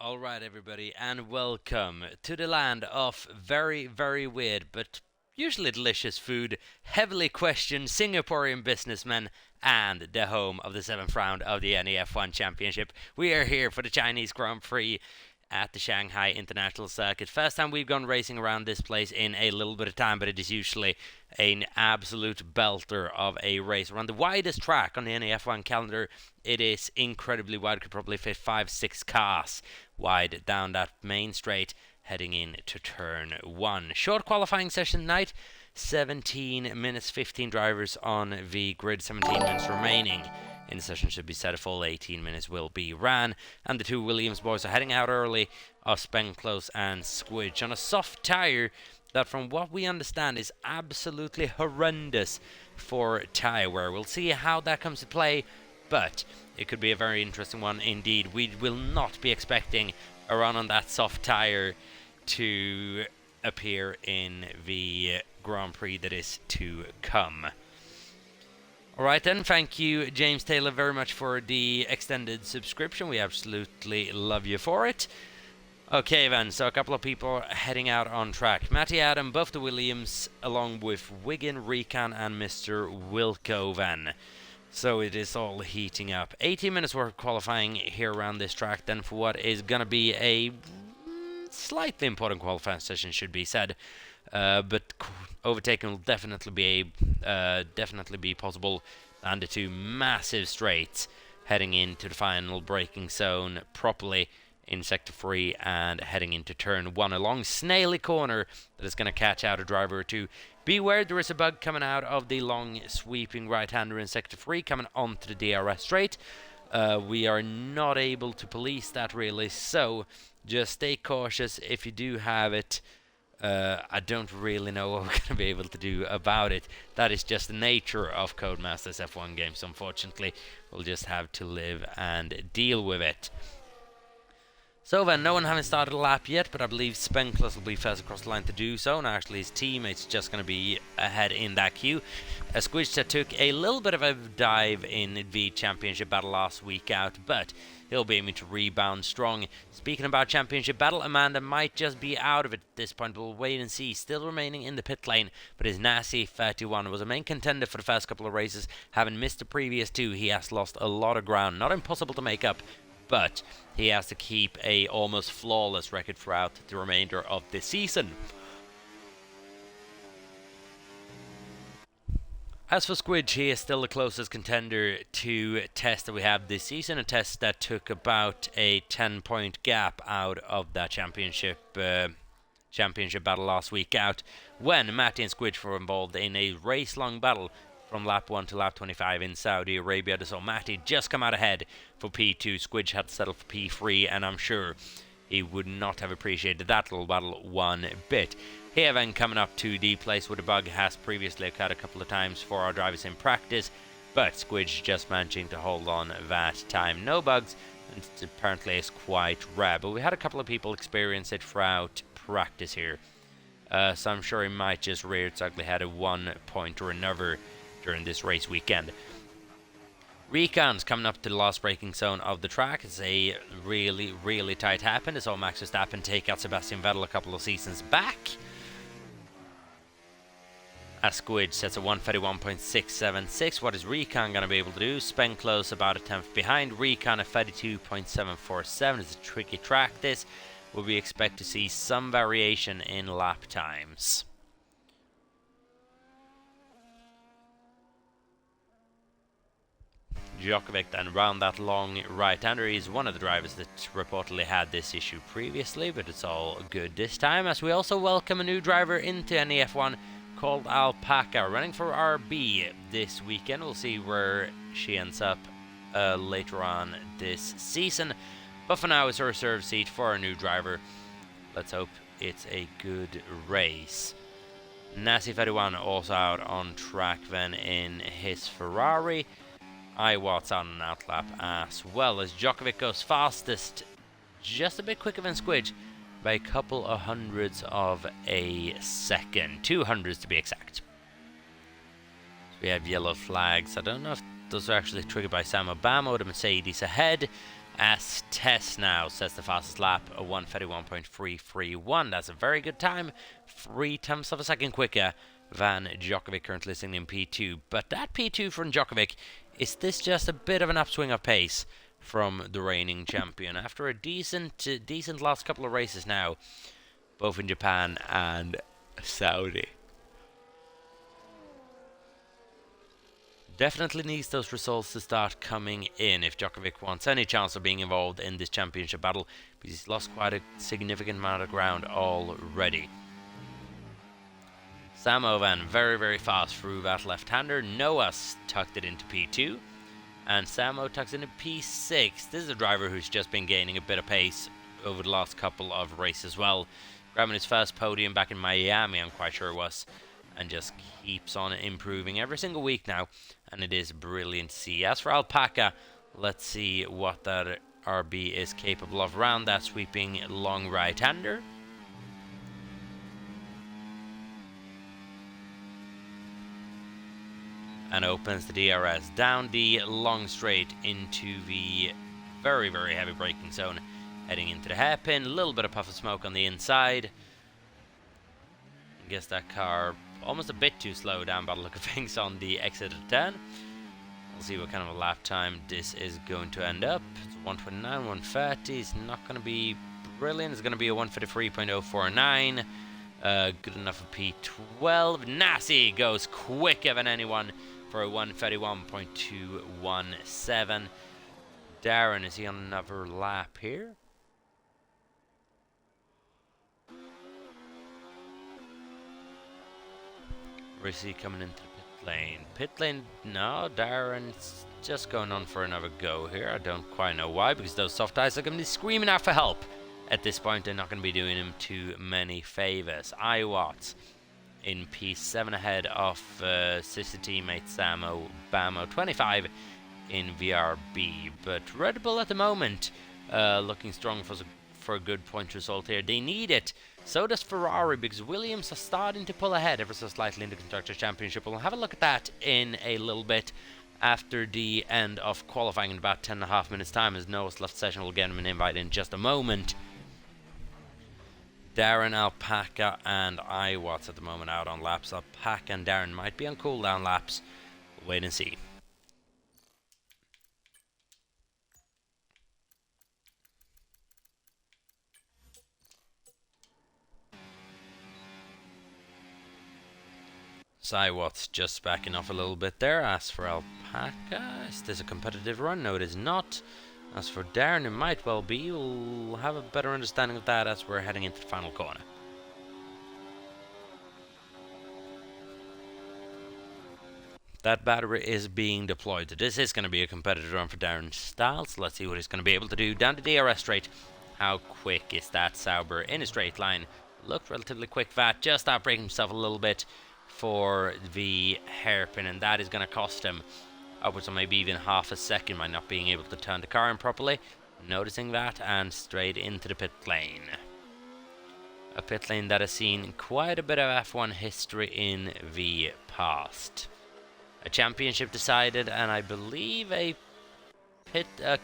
Alright, everybody, and welcome to the land of very, very weird but usually delicious food, heavily questioned Singaporean businessmen, and the home of the seventh round of the NEF1 Championship. We are here for the Chinese Grand Prix at the Shanghai International Circuit. First time we've gone racing around this place in a little bit of time, but it is usually an absolute belter of a race. We're on the widest track on the NEF1 calendar. It is incredibly wide, could probably fit 5-6 cars wide down that main straight heading in to turn 1. Short qualifying session tonight, 17 minutes, 15 drivers on the grid, 17 minutes remaining. In the session should be set, a full 18 minutes will be ran, and the two Williams boys are heading out early of Spenclose and Squidge on a soft tyre that, from what we understand, is absolutely horrendous for tyre wear. We'll see how that comes to play, but it could be a very interesting one indeed. We will not be expecting a run on that soft tyre to appear in the Grand Prix that is to come. Alright then, thank you James Taylor very much for the extended subscription. We absolutely love you for it. Okay then, so a couple of people heading out on track. Matty Adam, both the Williams, along with Wigan, Recon and Mr. Wilco then. So it is all heating up. 18 minutes worth of qualifying here around this track then for what is going to be a slightly important qualifying session, should be said. But overtaking will definitely be possible, and the two massive straights heading into the final braking zone properly in sector 3 and heading into turn 1 along snaily corner that is going to catch out a driver or two. Beware, there is a bug coming out of the long sweeping right-hander in sector 3 coming onto the DRS straight. We are not able to police that really, so just stay cautious if you do have it. I don't really know what we're going to be able to do about it. That is just the nature of Codemasters F1 games, unfortunately. We'll just have to live and deal with it. So then, no one having started a lap yet, but I believe Spenclose will be first across the line to do so, and actually his teammate's just going to be ahead in that queue. Squidge took a little bit of a dive in the championship battle last week out, but he'll be aiming to rebound strong. Speaking about championship battle, Amanda might just be out of it at this point, but we'll wait and see. Still remaining in the pit lane, but his Nasi 31 was a main contender for the first couple of races. Having missed the previous two, he has lost a lot of ground. Not impossible to make up, but he has to keep a almost flawless record throughout the remainder of the season. As for Squidge, he is still the closest contender to test that we have this season, a test that took about a 10-point gap out of that championship battle last week out, when Matty and Squidge were involved in a race-long battle from lap 1 to lap 25 in Saudi Arabia. So Matty just come out ahead for P2. Squidge had to settle for P3, and I'm sure he would not have appreciated that little battle one bit. Here then, coming up to the place where the bug has previously occurred a couple of times for our drivers in practice, but Squidge just managing to hold on that time. No bugs, and apparently it's quite rare, but we had a couple of people experience it throughout practice here. So I'm sure he might just rear its ugly head at one point or another during this race weekend. Recon's coming up to the last braking zone of the track. It's a really, really tight happen. It's all Max Verstappen take out Sebastian Vettel a couple of seasons back. As Squidge sets a 131.676. What is Recon going to be able to do? Spenclose about a tenth behind. Recon at 32.747. It's a tricky track this, where we expect to see some variation in lap times. Djokovic then round that long right-hander. He's one of the drivers that reportedly had this issue previously, but it's all good this time, as we also welcome a new driver into NEF1 called Alpaca, running for RB this weekend. We'll see where she ends up later on this season, but for now it's a reserve seat for a new driver. Let's hope it's a good race. Nasi 31 also out on track then in his Ferrari. Iwat's on an outlap as well, as Djokovic goes fastest, just a bit quicker than Squidge by a couple of hundredths of a second, 200s to be exact. So we have yellow flags. I don't know if those are actually triggered by Sam Obama or the Mercedes ahead, As Tess now sets the fastest lap, a 1:31.331. That's a very good time, 3/10 of a second quicker than Djokovic, currently sitting in P2. But that P2 from Djokovic, is this just a bit of an upswing of pace from the reigning champion after a decent last couple of races now, both in Japan and Saudi? Definitely needs those results to start coming in if Djokovic wants any chance of being involved in this championship battle, because he's lost quite a significant amount of ground already. Samo then very, very fast through that left-hander. Noah's tucked it into P2, and Samo tucks it into P6. This is a driver who's just been gaining a bit of pace over the last couple of races as well. Grabbing his first podium back in Miami, I'm quite sure it was, and just keeps on improving every single week now, and it is brilliant to see. As for Alpaca, let's see what that RB is capable of around that sweeping long right-hander. And opens the DRS down the long straight into the very, very heavy braking zone, heading into the hairpin. A little bit of puff of smoke on the inside. I guess that car almost a bit too slow down by the look of things on the exit of the turn. We'll see what kind of a lap time this is going to end up. It's 1:29, 1:30. It's not going to be brilliant. It's going to be a 1:53.049. Good enough for P12. Nasi goes quicker than anyone for a 1:31.217. Darren, is he on another lap here? Or is he coming into the pit lane? Pit lane, no, Darren's just going on for another go here. I don't quite know why, because those soft tires are going to be screaming out for help. At this point, they're not going to be doing him too many favors. Iwatts in P7 ahead of sister teammate Samo Bamo, 25 in VRB. But Red Bull at the moment looking strong for a good point result here. They need it. So does Ferrari, because Williams are starting to pull ahead ever so slightly in the Constructors' Championship. We'll have a look at that in a little bit after the end of qualifying in about 10.5 minutes time, as Noah's left session will get him an invite in just a moment. Darren, Alpaca and Iwatts at the moment out on laps. Alpaca and Darren might be on cooldown laps. We'll wait and see. Iwatts just backing off a little bit there. As for Alpaca, is this a competitive run? No, it is not. As for Darren, it might well be. We'll have a better understanding of that as we're heading into the final corner. That battery is being deployed. This is going to be a competitive run for Darren Styles. Let's see what he's going to be able to do. Down the DRS straight. How quick is that Sauber in a straight line? Looked relatively quick that. Just outbraking himself a little bit for the hairpin, and that is going to cost him upwards of maybe even half a second by not being able to turn the car in properly. Noticing that, and straight into the pit lane. A pit lane that has seen quite a bit of F1 history in the past. A championship decided, and I believe a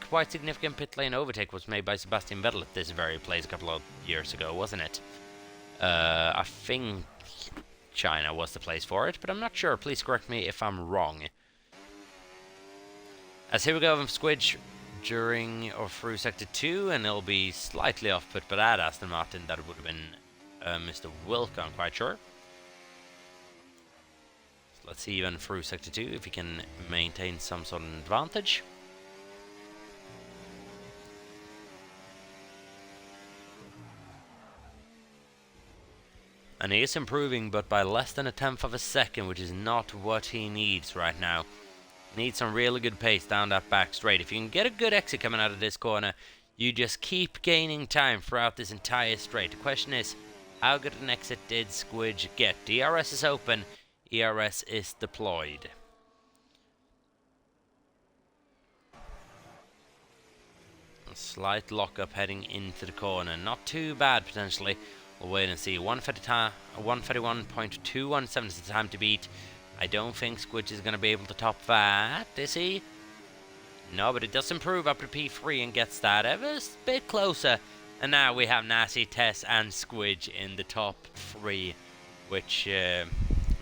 quite significant pit lane overtake was made by Sebastian Vettel at this very place a couple of years ago, wasn't it? I think China was the place for it, but I'm not sure. Please correct me if I'm wrong. As here we go from Squidge during or through Sector 2, and it'll be slightly off put by that Aston Martin. That would have been Mr. Wilk, I'm quite sure. So let's see even through Sector 2 if he can maintain some sort of advantage. And he is improving, but by less than 1/10 of a second, which is not what he needs right now. He needs some really good pace down that back straight. If you can get a good exit coming out of this corner, you just keep gaining time throughout this entire straight. The question is, how good an exit did Squidge get? DRS is open, ERS is deployed. A slight lockup heading into the corner. Not too bad, potentially. We'll wait and see. 1:31.217 is the time to beat. I don't think Squidge is going to be able to top that, is he? No, but it does improve up to P3 and gets that ever a bit closer. And now we have Nasty, Tess, and Squidge in the top 3, which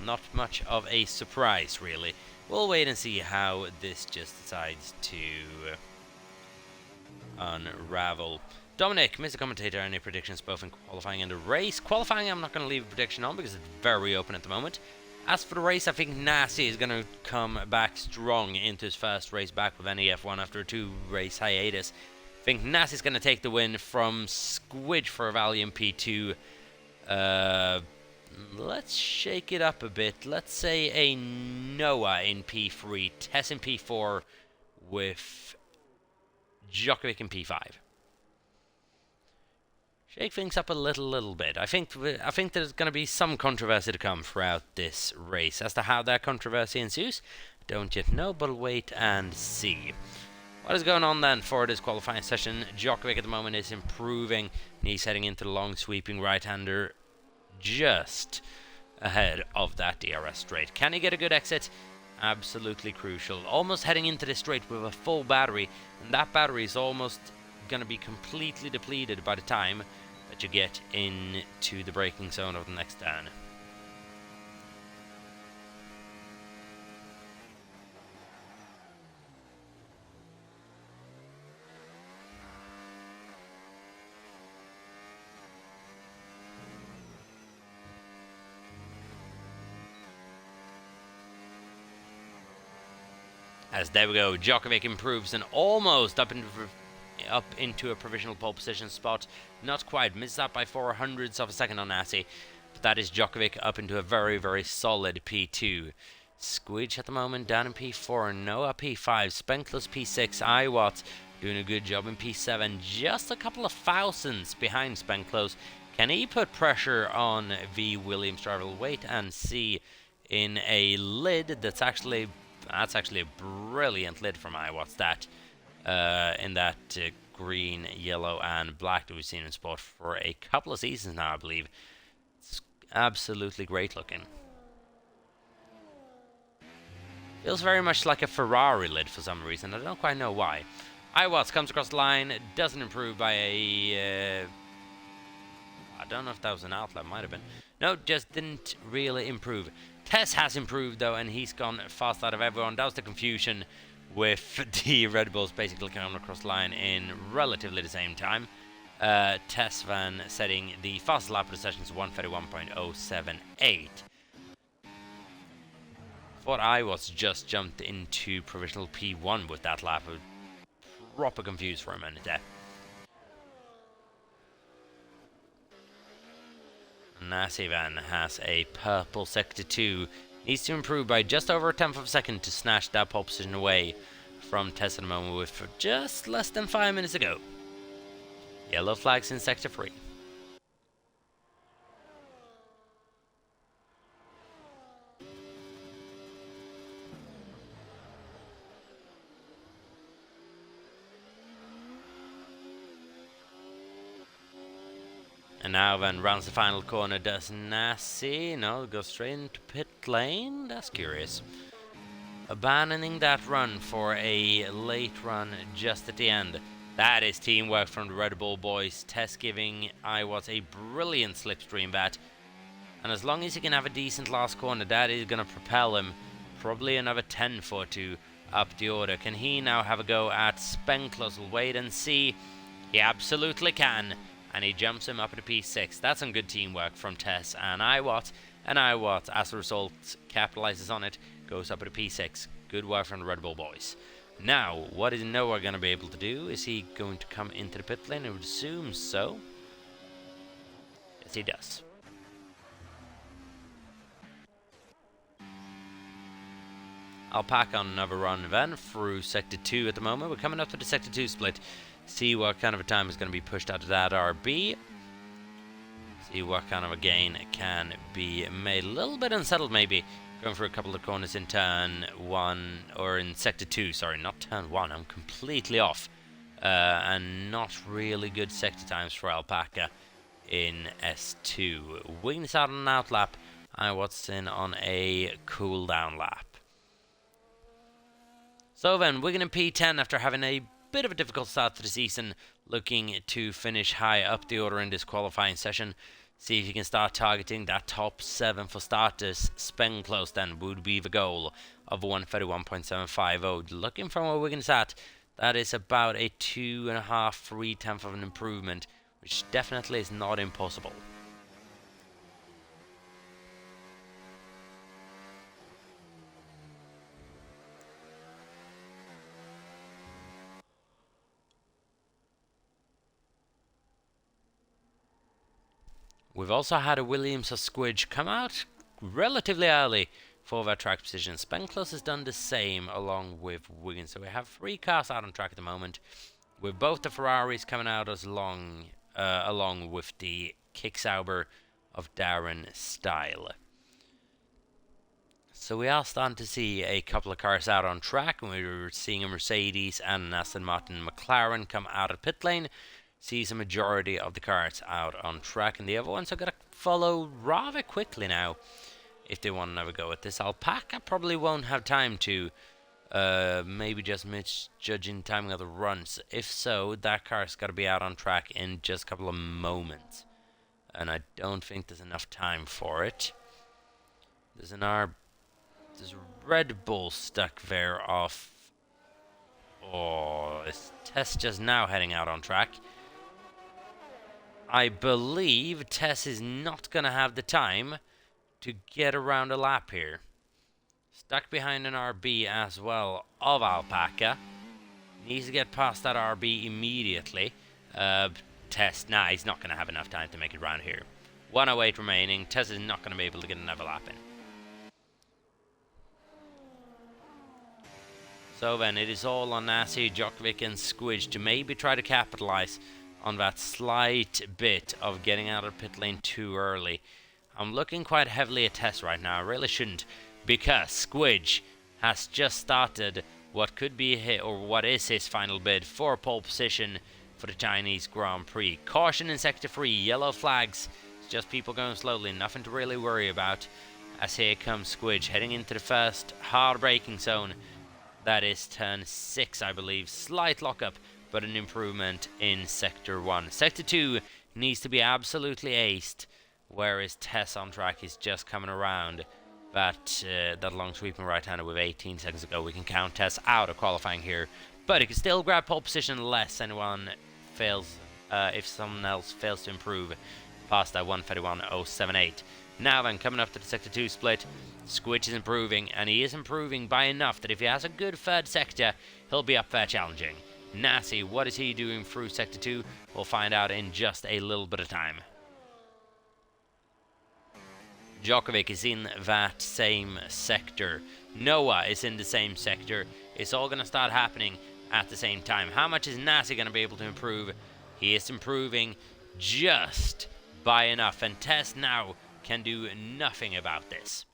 not much of a surprise, really. We'll wait and see how this just decides to unravel. Dominic, Mr. Commentator, any predictions both in qualifying and the race? Qualifying, I'm not going to leave a prediction on because it's very open at the moment. As for the race, I think Nasty is going to come back strong into his first race back with NEF1 after a 2-race hiatus. I think Nasty's going to take the win from Squidge for a Valiant P2. Let's shake it up a bit. Let's say a Noah in P3, Tess in P4 with Djokovic in P5. Shake things up a little bit. I think there's going to be some controversy to come throughout this race. As to how that controversy ensues, don't yet know, but wait and see. What is going on then for this qualifying session? Djokovic at the moment is improving. He's heading into the long sweeping right-hander just ahead of that DRS straight. Can he get a good exit? Absolutely crucial. Almost heading into this straight with a full battery, and that battery is almost going to be completely depleted by the time that you get into the braking zone of the next turn. As there we go, Djokovic improves and almost up into a provisional pole position spot. Not quite, misses out by 400ths of a second on Nasty, but that is Djokovic up into a very solid P2. Squidge at the moment down in P4, Noah P5, Spenklos P6, Iwat doing a good job in P7, just a couple of thousandths behind Spenklos. Can he put pressure on V Williams driver? We'll wait and see in a lid that's actually a brilliant lid from Iwat's that. In that green, yellow, and black that we've seen in sport for a couple of seasons now, I believe. It's absolutely great looking. Feels very much like a Ferrari lid for some reason. I don't quite know why. Iwatts comes across the line, doesn't improve by a... I don't know if that was an outlet, might have been. No, just didn't really improve. Tess has improved though, and he's gone fast out of everyone. That was the confusion with the Red Bulls basically coming across the line in relatively the same time. Tess Van setting the fastest lap of the session to 1:31.078. Thought I was just jumped into provisional P1 with that lap. I was proper confused for a minute there. Nasivan has a purple sector 2. Needs to improve by just over a tenth of a second to snatch that pole position away from Tess at the moment with just less than 5 minutes ago. Yellow flags in sector 3. And now then rounds the final corner, does Nasi? No, goes straight into pit lane? That's curious. Abandoning that run for a late run just at the end. That is teamwork from the Red Bull boys. Tess giving Iwatts a brilliant slipstream bat. And as long as he can have a decent last corner, that is going to propel him probably another 10th or 2 up the order. Can he now have a go at Spenklos? We'll wait and see. He absolutely can. And he jumps him up to P6. That's some good teamwork from Tess and Iwat. And Iwat, as a result, capitalizes on it, goes up to P6. Good work from the Red Bull boys. Now, what is Noah going to be able to do? Is he going to come into the pit lane? I would assume so. Yes, he does. Alpaca on another run then through Sector 2 at the moment. We're coming up to the Sector 2 split. See what kind of a time is going to be pushed out of that RB. See what kind of a gain can be made. A little bit unsettled maybe. Going for a couple of corners in turn 1, or in Sector 2, sorry, not turn 1. I'm completely off. And not really good sector times for Alpaca in S2. Wings out on an out lap. Iwatts in on a cool down lap. So then, Wigan in P10 after having a bit of a difficult start to the season, looking to finish high up the order in this qualifying session. See if you can start targeting that top 7 for starters. Spend close then would be the goal of 131.750. Looking from where Wigan's at, that is about a 2.5, 3/10 of an improvement, which definitely is not impossible. We've also had a Williams of Squidge come out relatively early for their track position. Spenclose has done the same along with Wigan. So we have 3 cars out on track at the moment, with both the Ferraris coming out as along with the Kicksauber of Darren Style. So we are starting to see a couple of cars out on track, and we're seeing a Mercedes and an Aston Martin McLaren come out of pit lane. Sees a majority of the cars out on track, and the other ones are going to follow rather quickly now if they want to have a go at this. Alpaca probably won't have time to, maybe just misjudging timing of the runs. If so, that car's got to be out on track in just a couple of moments, and I don't think there's enough time for it. There's a Red Bull stuck there off. Oh, is Tess just now heading out on track? I believe Tess is not going to have the time to get around a lap here. Stuck behind an RB as well of Alpaca. Needs to get past that RB immediately. Tess, nah, he's not going to have enough time to make it round here. 108 remaining. Tess is not going to be able to get another lap in. So then, it is all on Nasi, Djokovic and Squidge to maybe try to capitalize on that slight bit of getting out of pit lane too early. I'm looking quite heavily at Tess right now. I really shouldn't, because Squidge has just started what could be what is his final bid for pole position for the Chinese Grand Prix. Caution in sector 3, yellow flags. It's just people going slowly, nothing to really worry about. As here comes Squidge heading into the first hard braking zone. That is turn 6, I believe. Slight lockup, but an improvement in Sector 1. Sector 2 needs to be absolutely aced, whereas Tess on track is just coming around that long sweeping right-hander with 18 seconds ago. We can count Tess out of qualifying here, but he can still grab pole position unless anyone fails, if someone else fails to improve past that 131.078. Now then, coming up to the Sector 2 split, Squidge is improving, and he is improving by enough that if he has a good third sector, he'll be up there challenging. Nasi, what is he doing through Sector 2? We'll find out in just a little bit of time. Djokovic is in that same sector. Noah is in the same sector. It's all going to start happening at the same time. How much is Nasi going to be able to improve? He is improving just by enough, and Tess now can do nothing about this.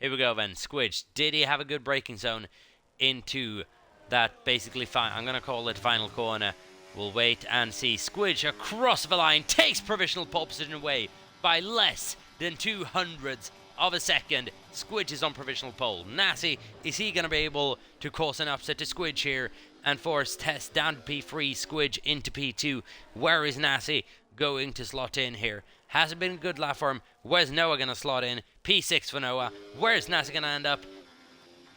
Here we go then. Squidge, did he have a good braking zone into that basically I'm going to call it final corner? We'll wait and see. Squidge across the line takes provisional pole position away by less than 200ths of a second. Squidge is on provisional pole. Nasi, is he going to be able to cause an upset to Squidge here and force Tess down to P3, Squidge into P2? Where is Nasi going to slot in here? Hasn't been a good lap for him. Where's Noah going to slot in? P6 for Noah. Where's Nasi going to end up?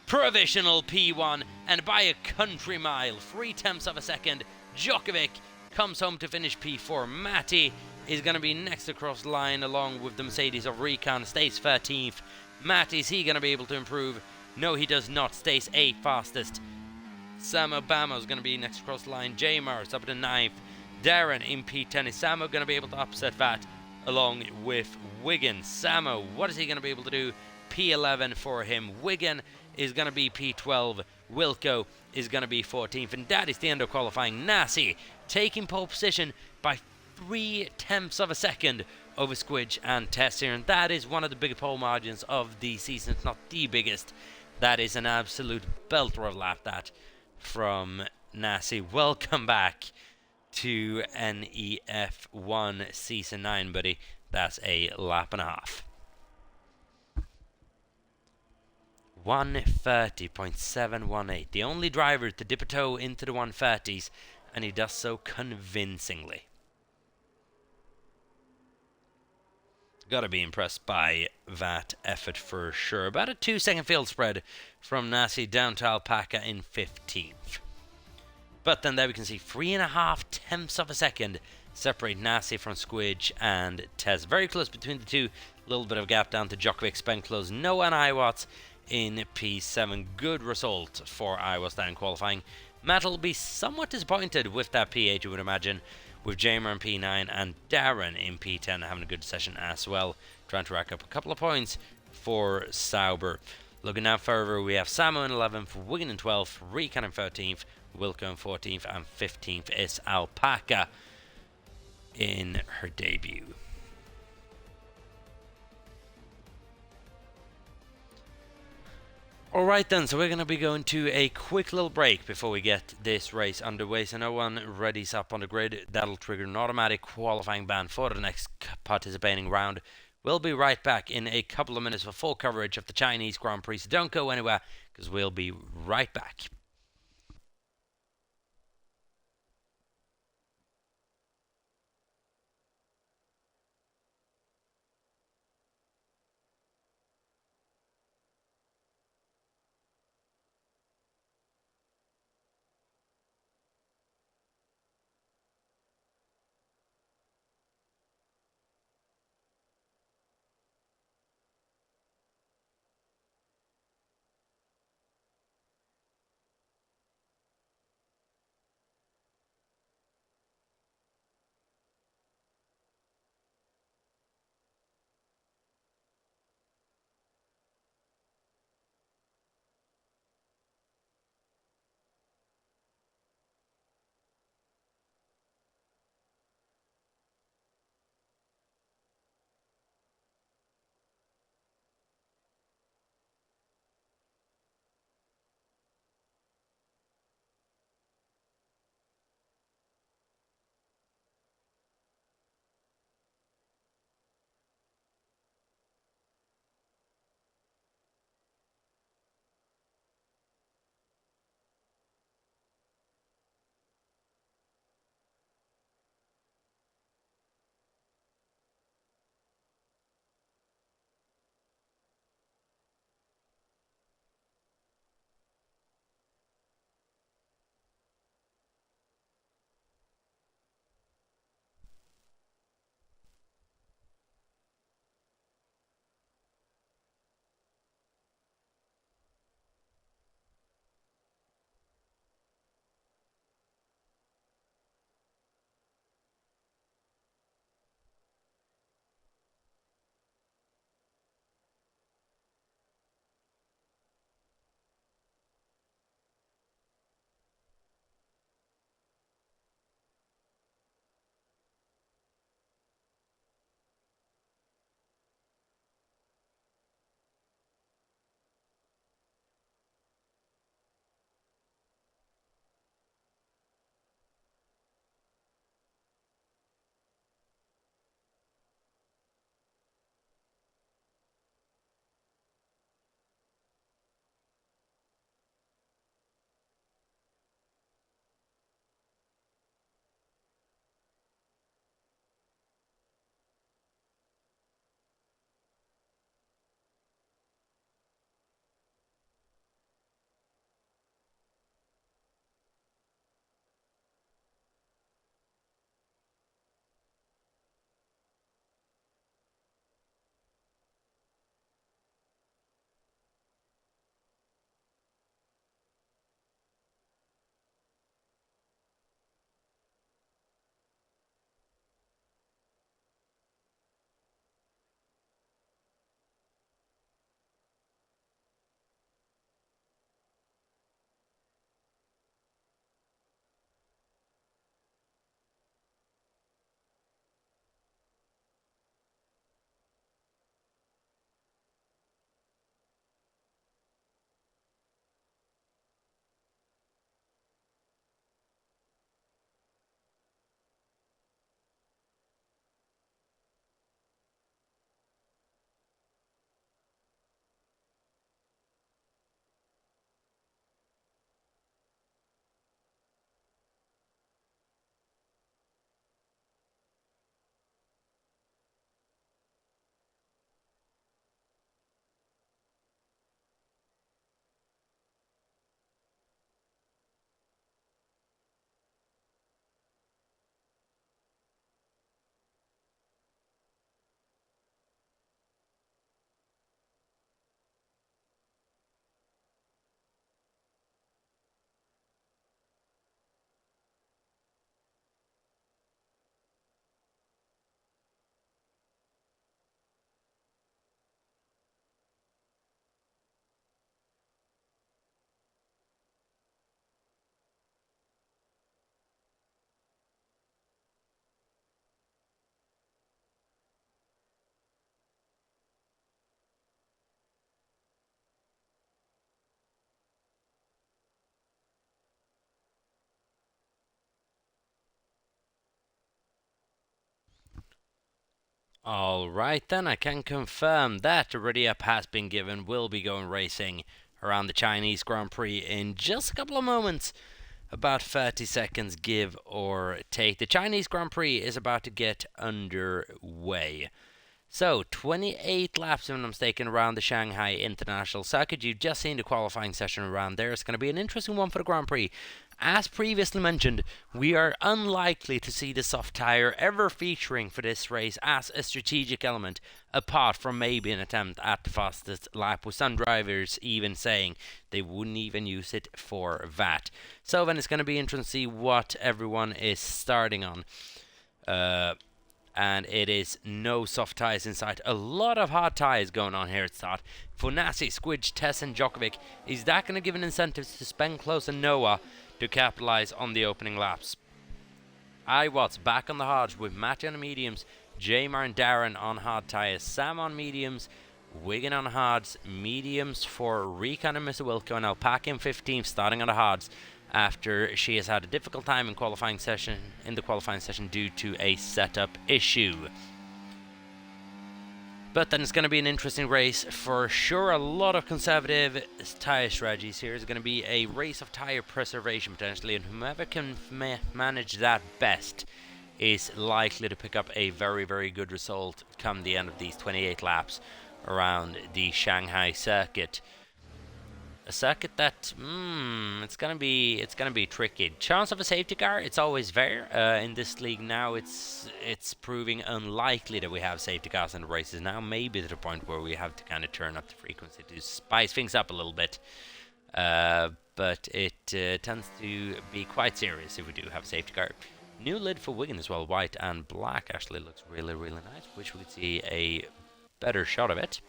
Provisional P1, and by a country mile, 3/10 of a second, Djokovic comes home to finish P4. Matty is going to be next across the line along with the Mercedes of Recon, stays 13th. Matty, is he going to be able to improve? No, he does not, stays 8th fastest. Sam Obama is going to be next across the line. J Mars up to 9th. Darren in P10. Is Samo going to be able to upset that along with Wigan? Samo, what is he going to be able to do? P11 for him. Wigan is going to be P12. Wilco is going to be 14th. And that is the end of qualifying. Nasi taking pole position by 3/10 of a second over Squidge and Tess here. And that is one of the bigger pole margins of the season. It's not the biggest. That is an absolute belter of lap that from Nasi. Welcome back to NEF1 Season 9, buddy. That's a lap and a half. 130.718. The only driver to dip a toe into the 130s, and he does so convincingly. Gotta be impressed by that effort for sure. About a 2-second field spread from Nasi down to Alpaca in 15th. But then there we can see 3.5 tenths of a second separate Nasi from Squidge and Tez. Very close between the two. A little bit of a gap down to Djokovic, Spenclose, Noah and Iwatts in P7. Good result for Iwatts there in qualifying. Matt will be somewhat disappointed with that P8, you would imagine, with Jamer in P9 and Darren in P10 having a good session as well, trying to rack up a couple of points for Sauber. Looking down further, we have Samo in 11th, Wigan in 12th, Rican in 13th, Wilco in 14th, and 15th is Alpaca in her debut. Alright then, so we're going to be going to a quick little break before we get this race underway, so no one readies up on the grid. That'll trigger an automatic qualifying ban for the next participating round. We'll be right back in a couple of minutes for full coverage of the Chinese Grand Prix, so don't go anywhere, because we'll be right back. Alright then, I can confirm that a ready up has been given. We'll be going racing around the Chinese Grand Prix in just a couple of moments. About 30 seconds, give or take. The Chinese Grand Prix is about to get underway. So, 28 laps, if I'm not mistaken, around the Shanghai International Circuit. You've just seen the qualifying session around there. It's going to be an interesting one for the Grand Prix. As previously mentioned, we are unlikely to see the soft tyre ever featuring for this race as a strategic element, apart from maybe an attempt at the fastest lap, with some drivers even saying they wouldn't even use it for that. So then it's going to be interesting to see what everyone is starting on. And it is no soft tyres in sight. A lot of hard tyres going on here at start. For Nassi, Squidge, Tess and Djokovic, is that going to give an incentive to Spenclose and Noah to capitalise on the opening laps? I Watts back on the hards with Matty on the mediums, Jamar and Darren on hard tyres, Sam on mediums, Wigan on hards, mediums for Recon and Mr. Wilco, and Alpaca in 15th starting on the hards, after she has had a difficult time in the qualifying session due to a setup issue. But then it's going to be an interesting race for sure. A lot of conservative tyre strategies here. It's going to be a race of tyre preservation potentially, and whoever can manage that best is likely to pick up a very, very good result come the end of these 28 laps around the Shanghai circuit. A circuit that, it's gonna be tricky. Chance of a safety car, it's always there. In this league now, it's proving unlikely that we have safety cars in the races now. Maybe to the point where we have to kind of turn up the frequency to spice things up a little bit. But it tends to be quite serious if we do have a safety car. New lid for Wigan as well, white and black. Actually looks really, really nice. Wish we could see a better shot of it.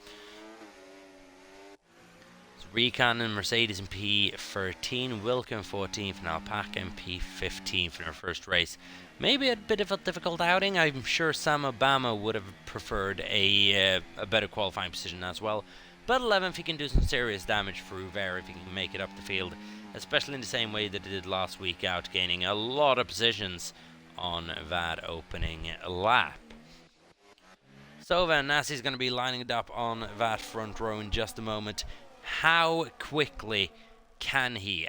Recon and Mercedes in P13, Wilco in 14th, and Alpaca in P15th in our first race. Maybe a bit of a difficult outing. I'm sure Sam Obama would have preferred a better qualifying position as well. But 11th, he can do some serious damage through there if he can make it up the field, especially in the same way that he did last week out, gaining a lot of positions on that opening lap. So then, Nassi's going to be lining it up on that front row in just a moment. How quickly can he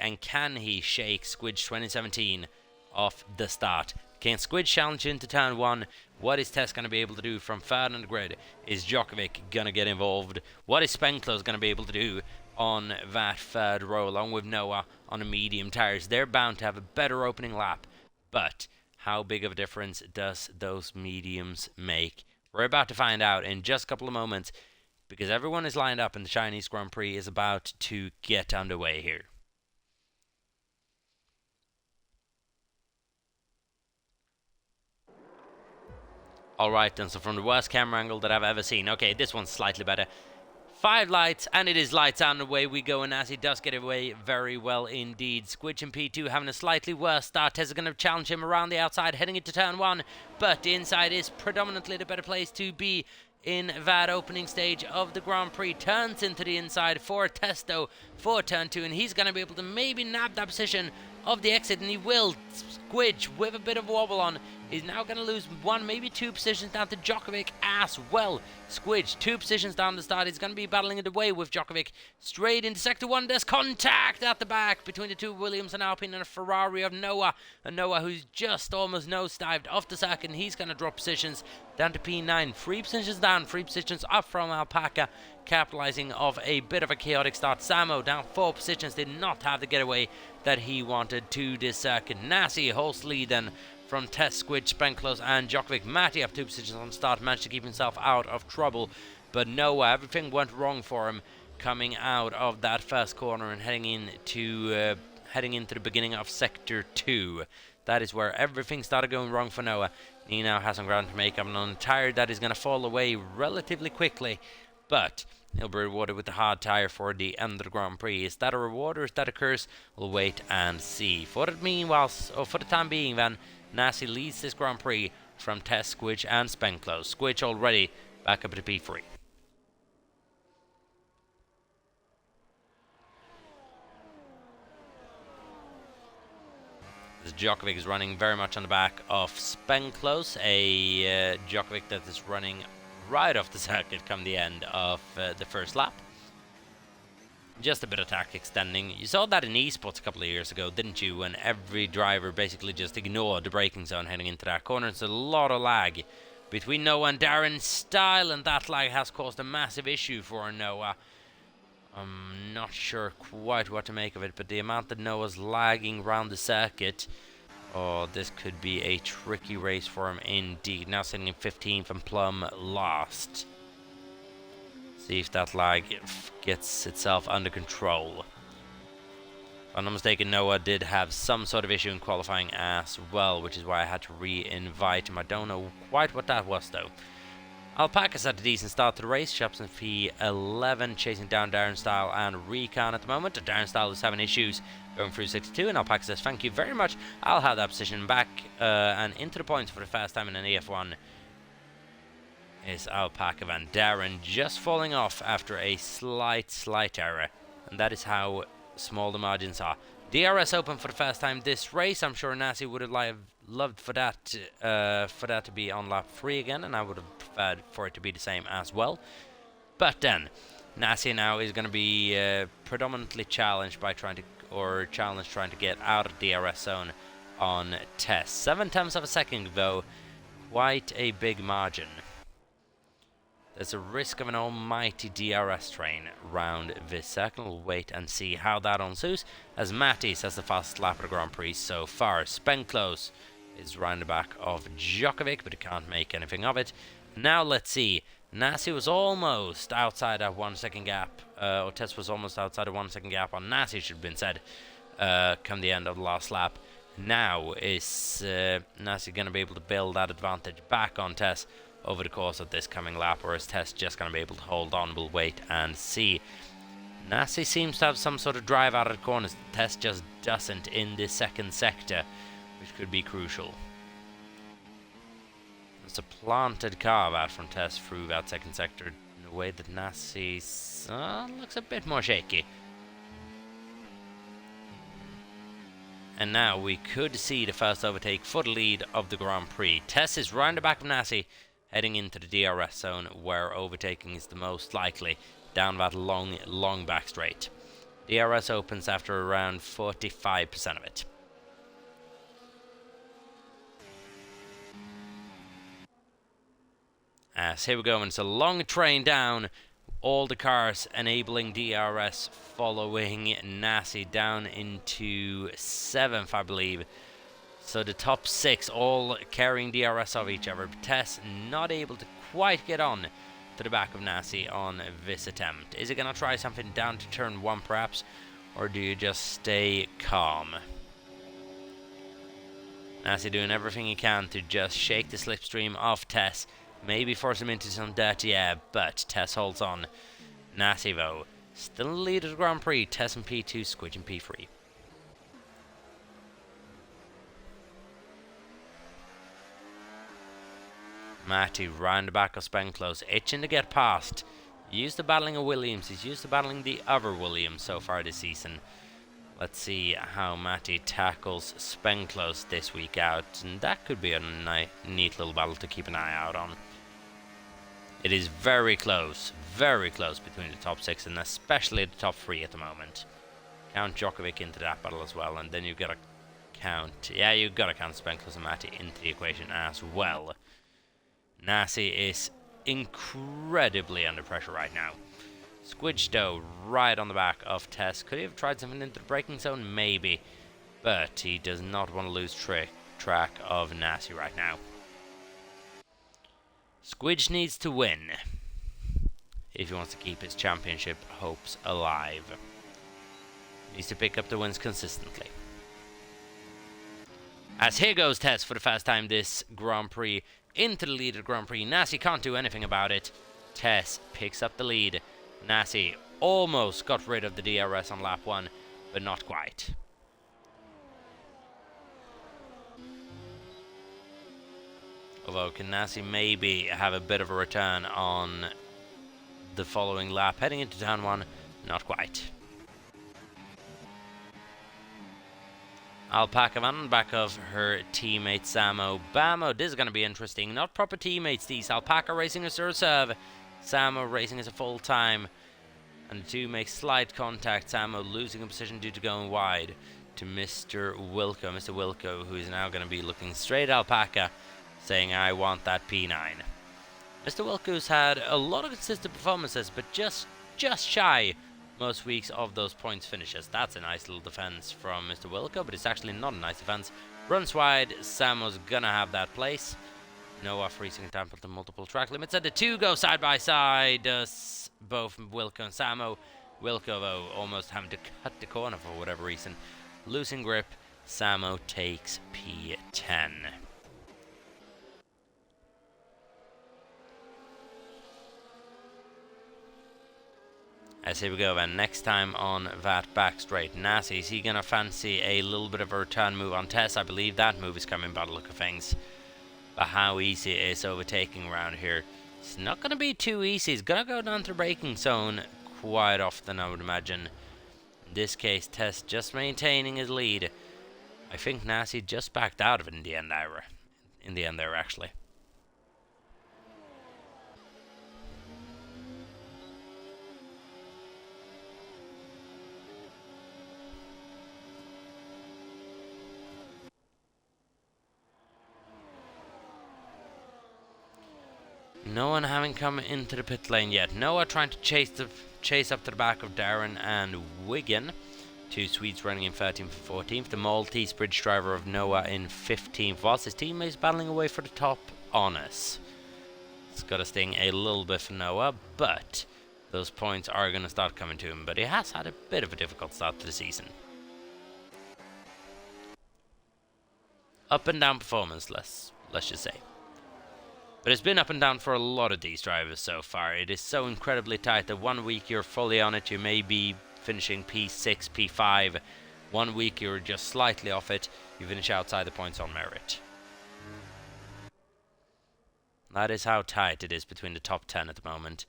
shake Squidge 2017 off the start? Can Squidge challenge into turn 1? What is Tess going to be able to do from third on the grid? Is Djokovic going to get involved? What is Spenclose going to be able to do on that third row along with Noah on the medium tires? They're bound to have a better opening lap, but how big of a difference does those mediums make? We're about to find out in just a couple of moments, because everyone is lined up and the Chinese Grand Prix is about to get underway here. Alright then, so from the worst camera angle that I've ever seen. Okay, this one's slightly better. 5 lights, and it is lights on the way we go, and as he does get away very well indeed. Squidge in P2 having a slightly worse start. Tess is going to challenge him around the outside, heading into turn 1, but the inside is predominantly the better place to be in that opening stage of the Grand Prix. Turns into the inside for Testo for turn 2, and he's going to be able to maybe nab that position of the exit, and he will. Squidge with a bit of wobble on is now going to lose 1, maybe 2 positions down to Djokovic as well. Squidge 2 positions down the start. He's going to be battling it away with Djokovic straight into sector 1. There's contact at the back between the two Williams and Alpine, and a Ferrari of Noah. And Noah, who's just almost nosedived off the circuit, and he's going to drop positions down to P9. 3 positions down, 3 positions up from Alpaca, capitalizing off a bit of a chaotic start. Samo down 4 positions, did not have the getaway that he wanted to this circuit. Nassi holds lead then from Tess, Squidge, Spenclose and Djokovic. Matty up 2 positions on the start, managed to keep himself out of trouble, but Noah, everything went wrong for him coming out of that first corner and heading into the beginning of sector 2. That is where everything started going wrong for Noah. He now has some ground to make up, and on a tire that is going to fall away relatively quickly, but he'll be rewarded with the hard tire for the end of the Grand Prix. Is that a reward or is that a curse? We'll wait and see. For the time being then, Nassi leads this Grand Prix from Tess, Squidge and Spenclose. Squidge already back up to P3. Djokovic is running very much on the back of Spenclose, a Djokovic that is running right off the circuit come the end of the first lap. Just a bit of track extending. You saw that in esports a couple of years ago, didn't you? When every driver basically just ignored the braking zone heading into that corner. It's a lot of lag between Noah and Darren Style, and that lag has caused a massive issue for Noah. I'm not sure quite what to make of it, but the amount that Noah's lagging around the circuit, oh, this could be a tricky race for him indeed. Now sitting in 15th and Plum last. See if that lag gets itself under control. If I'm not mistaken, Noah did have some sort of issue in qualifying as well, which is why I had to re-invite him. I don't know quite what that was though. Alpaca's had a decent start to the race. Shops and P11 chasing down Darren Style and Recon at the moment. Darren Style is having issues going through 62, and Alpaca says thank you very much. I'll have that position back and into the points for the first time in an NEF1 is Alpaca Van Darren, just falling off after a slight error, and that is how small the margins are. DRS open for the first time this race. I'm sure Nasi would have loved for that to be on lap 3 again, and I would have preferred for it to be the same as well. But then Nasi now is going to be predominantly challenged by trying to get out of the DRS zone on test. 7/10 of a second though, quite a big margin. There's a risk of an almighty DRS train round this circle. We'll wait and see how that ensues, as Mattis has the fastest lap of the Grand Prix so far. Spenclose is round the back of Djokovic, but he can't make anything of it. Now let's see. Nasi was almost outside that 1 second gap, or Tess was almost outside a 1 second gap on Nasi, should have been said, come the end of the last lap. Now is Nasi going to be able to build that advantage back on Tess over the course of this coming lap, or is Tess just going to be able to hold on? We'll wait and see. Nasi seems to have some sort of drive out of the corners. Tess just doesn't in this second sector, which could be crucial. It's a planted carve out from Tess through that second sector in a way that Nasi looks a bit more shaky. And now we could see the first overtake for the lead of the Grand Prix. Tess is round the back of Nasi, heading into the DRS zone where overtaking is the most likely, down that long back straight. DRS opens after around 45% of it. As here we go, and it's a long train down, all the cars enabling DRS following Nasi down into 7th, I believe. So the top 6 all carrying DRS of each other. Tess not able to quite get on to the back of Nasi on this attempt. Is it going to try something down to turn 1 perhaps? Or do you just stay calm? Nasi doing everything he can to just shake the slipstream of Tess. Maybe force him into some dirty air, but Tess holds on. Nasi though, still in the lead of the Grand Prix. Tess in P2, Squidge in P3. Matty round the back of Spenclose, itching to get past. Used to battling a Williams, he's used to battling the other Williams so far this season. Let's see how Matty tackles Spenclose this week out, and that could be a neat little battle to keep an eye out on. It is very close between the top 6 and especially the top 3 at the moment. Count Djokovic into that battle as well, and then you've got to count, you've got to count Spenclose and Matty into the equation as well. Nasi is incredibly under pressure right now. Squidge though, right on the back of Tess. Could he have tried something into the braking zone? Maybe. But he does not want to lose track of Nasi right now. Squidge needs to win if he wants to keep his championship hopes alive. He needs to pick up the wins consistently. As here goes Tess for the first time this Grand Prix. Into the lead of the Grand Prix. Nasi can't do anything about it. Tess picks up the lead. Nasi almost got rid of the DRS on lap 1, but not quite. Although can Nasi maybe have a bit of a return on the following lap, heading into turn 1? Not quite. Alpaca on the back of her teammate Samo Bamo. This is going to be interesting. Not proper teammates, these. Alpaca racing as her serve. Samo racing as a full time. And the two make slight contact. Samo losing a position due to going wide to Mr. Wilco. Mr. Wilco, who is now going to be looking straight at Alpaca, saying, I want that P9. Mr. Wilco's had a lot of consistent performances, but just shy most weeks of those points finishes. That's a nice little defense from Mr. Wilco, but it's actually not a nice defense. Runs wide, Samo's gonna have that place. Noah freezing a Templeton multiple track limits, and the two go side by side. Both Wilco and Samo. Wilco, though, almost having to cut the corner for whatever reason. Losing grip, Samo takes P10. As here we go then, next time on that back straight. Nassi, is he going to fancy a little bit of a return move on Tess? I believe that move is coming by the look of things. But how easy it is overtaking around here. It's not going to be too easy. It's going to go down to the braking zone quite often, I would imagine. In this case, Tess just maintaining his lead. I think Nassi just backed out of it in the end there, actually. No one having come into the pit lane yet. Noah trying to chase up to the back of Darren and Wigan. Two Swedes running in 13th and 14th. The Maltese bridge driver of Noah in 15th. Whilst his teammates battling away for the top honors. It's got to sting a little bit for Noah, but those points are going to start coming to him. But he has had a bit of a difficult start to the season. Up and down performance, let's just say. But it's been up and down for a lot of these drivers so far. It is so incredibly tight that 1 week you're fully on it, you may be finishing P6, P5. 1 week you're just slightly off it, you finish outside the points on merit. That is how tight it is between the top 10 at the moment.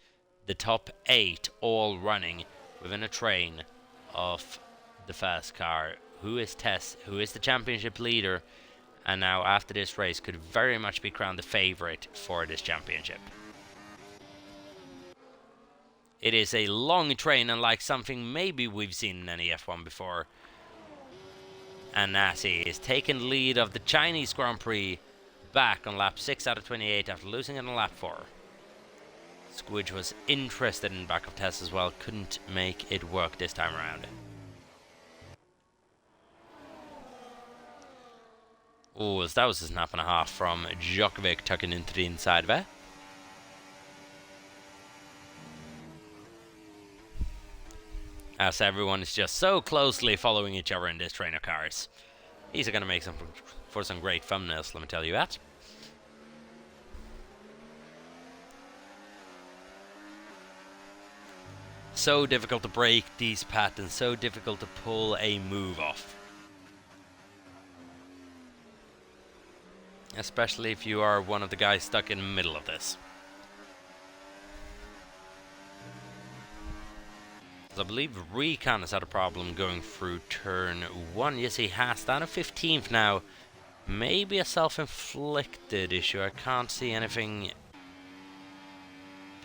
The top 8 all running within a train of the first car. Who is Tess, who is the championship leader, and now after this race could very much be crowned the favourite for this championship. It is a long train, unlike something maybe we've seen in NEF1 before. And Nassi is taking lead of the Chinese Grand Prix back on lap 6 out of 28 after losing it on lap 4. Squidge was interested in back of Tess as well, couldn't make it work this time around. Oh, that was a snap and a half from Djokovic tucking into the inside there. As everyone is just so closely following each other in this train of cars. These are going to make for some great thumbnails, let me tell you that. So difficult to break these patterns, so difficult to pull a move off. Especially if you are one of the guys stuck in the middle of this. I believe Recon has had a problem going through turn 1. Yes, he has. Down to 15th now. Maybe a self-inflicted issue. I can't see anything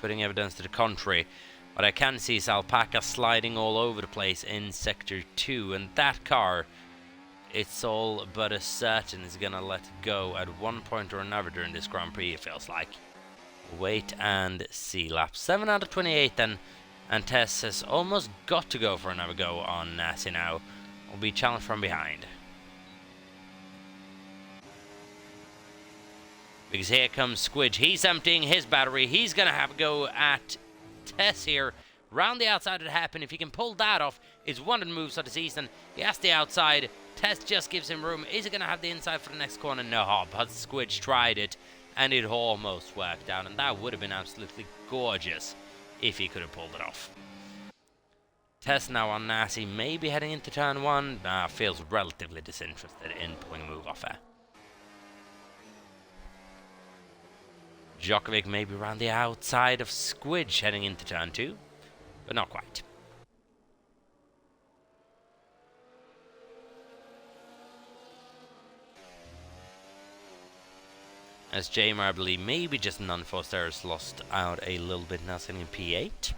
putting evidence to the contrary. What I can see is Alpaca sliding all over the place in Sector 2. And that car, it's all but as certain is going to let go at one point or another during this Grand Prix, it feels like. Wait and see. Lap 7 out of 28 then. And Tess has almost got to go for another go on Nassi now. Will be challenged from behind. Because here comes Squidge. He's emptying his battery. He's going to have a go at Tess here. Round the outside of the hairpin. If he can pull that off, it's one of the moves of the season. He has the outside. Tess just gives him room. Is he going to have the inside for the next corner? No, but Squidge tried it. And it almost worked out. And that would have been absolutely gorgeous if he could have pulled it off. Tess now on Nassi, maybe heading into turn 1. Feels relatively disinterested in pulling a move off there. Djokovic maybe around the outside of Squidge heading into turn 2, but not quite. as J Marbly maybe just an unforced errors lost out a little bit now, sitting in P8.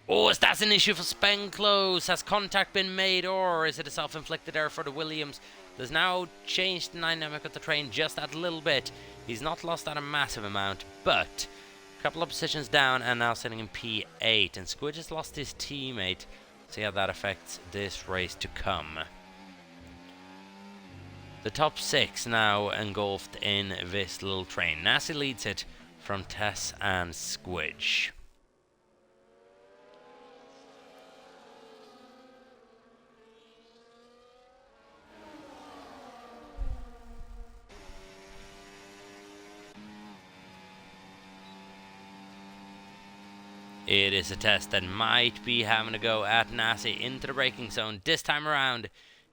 Oh, is that an issue for Spenclose? Has contact been made, or is it a self-inflicted error for the Williams? There's now changed the dynamic of the train just that little bit. He's not lost that a massive amount, but a couple of positions down and now sitting in P8. And Squidge has lost his teammate. See how that affects this race to come. The top 6 now engulfed in this little train. Nasty leads it from Tess and Squidge. It is a test that might be having to go at Nasty into the braking zone this time around.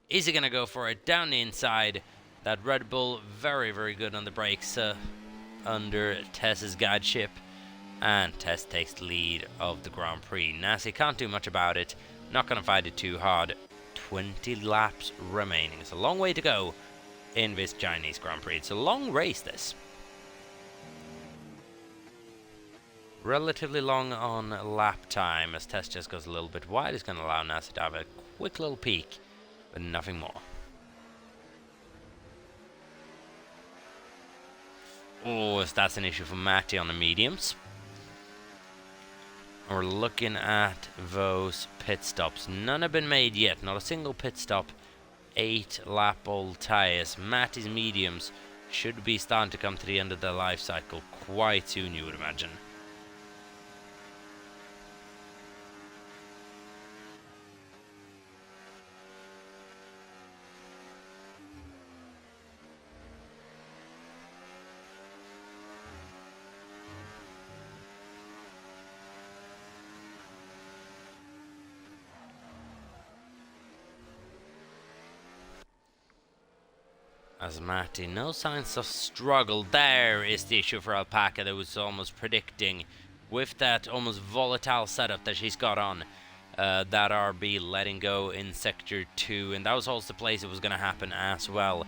Is he going to go for it down the inside? That Red Bull very, very good on the brakes under Tess's guideship. And Tess takes the lead of the Grand Prix. Nasty can't do much about it. Not going to fight it too hard. 20 laps remaining. It's a long way to go in this Chinese Grand Prix. It's a long race, this. Relatively long on lap time as Tess just goes a little bit wide. It's going to allow Nasty to have a quick little peek, but nothing more. Oh, that's an issue for Matty on the mediums. We're looking at those pit stops. None have been made yet. Not a single pit stop. 8 lap old tyres. Matty's mediums should be starting to come to the end of their life cycle quite soon, you would imagine. As Matty, no signs of struggle. There is the issue for Alpaca that was almost predicting with that almost volatile setup that she's got on. That RB letting go in Sector 2, and that was also the place it was going to happen as well.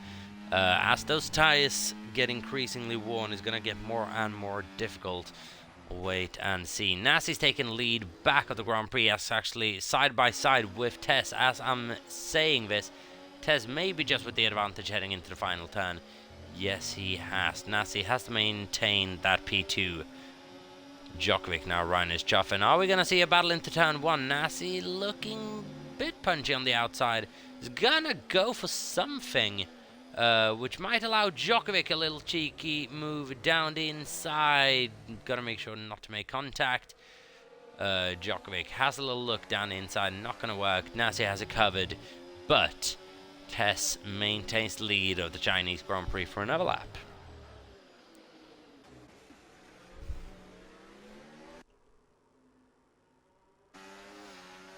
As those tyres get increasingly worn, it's going to get more and more difficult. Wait and see. Nasty's taking lead back of the Grand Prix, as actually side by side with Tess. As I'm saying this, Tess maybe just with the advantage heading into the final turn. Yes, he has. Nasty has to maintain that P2. Djokovic now riding his chuff. And are we going to see a battle into turn 1? Nasty looking a bit punchy on the outside. He's going to go for something, which might allow Djokovic a little cheeky move down the inside. Got to make sure not to make contact. Djokovic has a little look down the inside. Not going to work. Nasty has it covered. But Tess maintains the lead of the Chinese Grand Prix for another lap.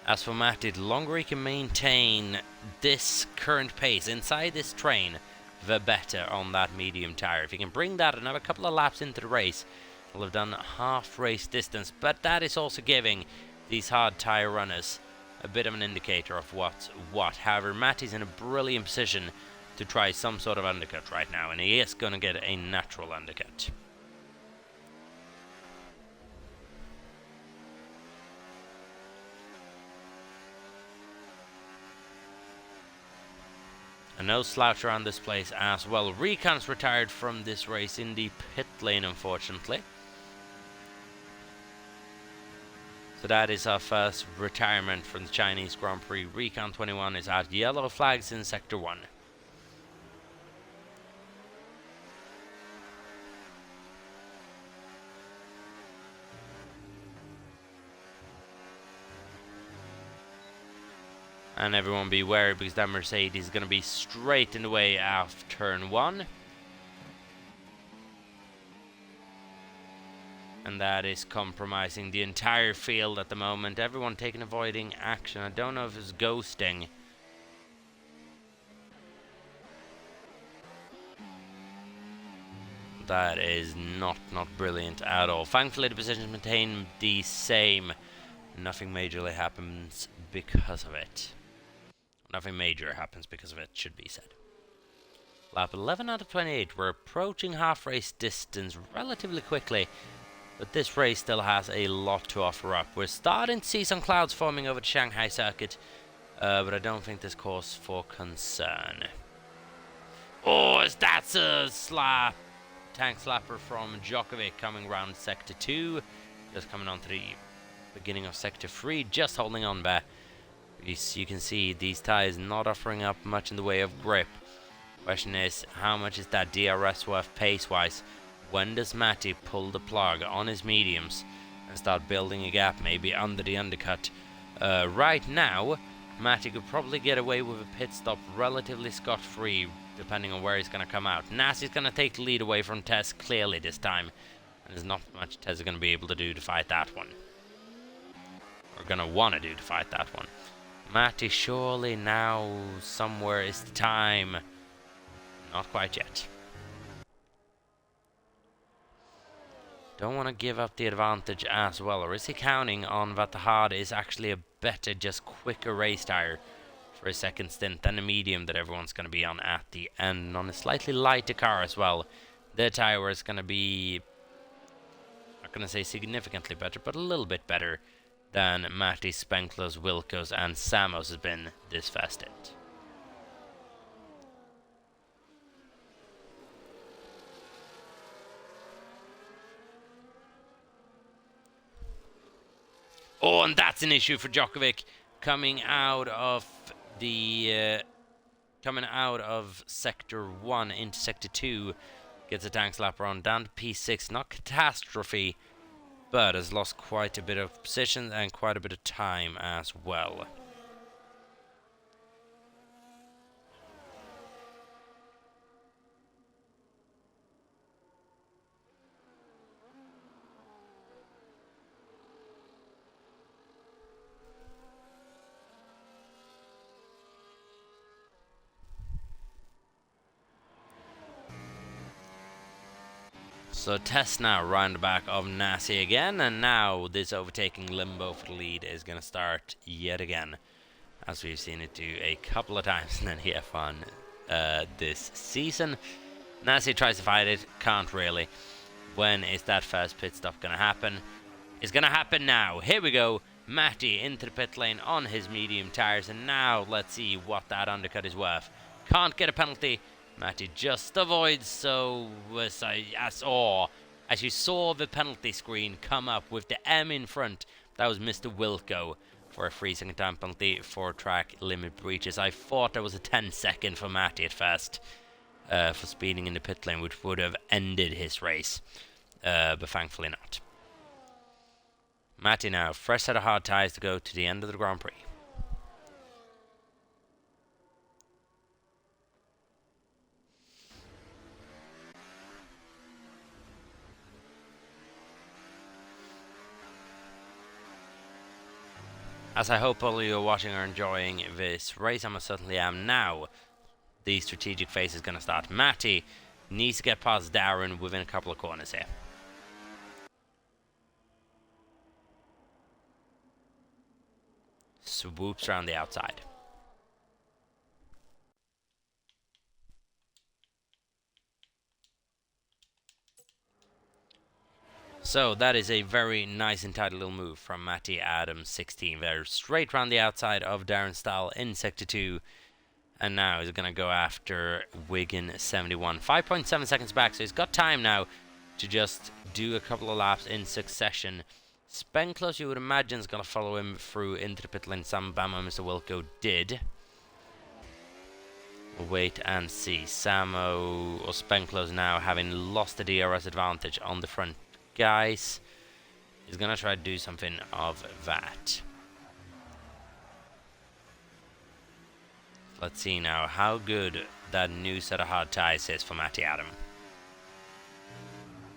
As for Matty, the longer he can maintain this current pace inside this train, the better on that medium tyre. If he can bring that another couple of laps into the race, he'll have done half race distance. But that is also giving these hard tyre runners a bit of an indicator of what's what. However, Matty's in a brilliant position to try some sort of undercut right now, and he is going to get a natural undercut. And no slouch around this place as well. Recon's retired from this race in the pit lane, unfortunately. So that is our first retirement from the Chinese Grand Prix. Recon 21 is out. Yellow flags in Sector 1. And everyone be wary because that Mercedes is going to be straight in the way of turn 1. And that is compromising the entire field at the moment. Everyone taking avoiding action. I don't know if it's ghosting. That is not brilliant at all. Thankfully the positions maintain the same. Nothing majorly happens because of it. Nothing major happens because of it, should be said. Lap 11 out of 28. We're approaching half race distance relatively quickly, but this race still has a lot to offer up. We're starting to see some clouds forming over the Shanghai circuit, but I don't think there's cause for concern. Oh, that's a slap! Tank slapper from Djokovic coming round sector 2, just coming on to the beginning of sector 3, just holding on there. You can see these tyres not offering up much in the way of grip. Question is, how much is that DRS worth pace-wise? When does Matty pull the plug on his mediums and start building a gap, maybe under the undercut? Right now, Matty could probably get away with a pit stop relatively scot-free, depending on where he's going to come out. Nassi's going to take the lead away from Tess clearly this time, and there's not much Tess is going to be able to do to fight that one. Or going to want to do to fight that one. Matty, surely now somewhere is the time. Not quite yet. Don't want to give up the advantage as well, or is he counting on that the hard is actually a better, just quicker race tire for a second stint than the medium that everyone's going to be on at the end, on a slightly lighter car as well. Their tire is going to be, not going to say significantly better, but a little bit better than Matty, Spenkler's, Wilco's and Samos has been this first stint. Oh, and that's an issue for Djokovic coming out of sector 1 into sector 2. Gets a tank slapper on down to P6. Not catastrophe, but has lost quite a bit of position and quite a bit of time as well. So Tess now round the back of Nassi again, and now this overtaking limbo for the lead is going to start yet again, as we've seen it do a couple of times in the NEF1 this season. Nassi tries to fight it, can't really. When is that first pit stop going to happen? It's going to happen now. Here we go. Matty into the pit lane on his medium tires, and now let's see what that undercut is worth. Can't get a penalty. Matty just avoids, so as you saw the penalty screen come up with the M in front, that was Mr. Wilco for a 3-second time penalty for track limit breaches. I thought there was a 10-second for Matty at first for speeding in the pit lane, which would have ended his race, but thankfully not. Matty now, fresh set of hard tyres to go to the end of the Grand Prix. As I hope all of you are watching are enjoying this race, I certainly am now. The strategic phase is going to start. Matty needs to get past Darren within a couple of corners here. Swoops around the outside. So that is a very nice and tight little move from Matty Adams 16 there, straight round the outside of Darren Stahl in sector 2, and now he's going to go after Wigan 71. 5.7 seconds back, so he's got time now to just do a couple of laps in succession. Spenklos, you would imagine, is going to follow him through into the pit lane. Sam Bama, Mr. Wilco did. We'll wait and see. Samo or Spenklos now having lost the DRS advantage on the front guys, is going to try to do something of that. Let's see now how good that new set of hard tyres is for Matty Adam.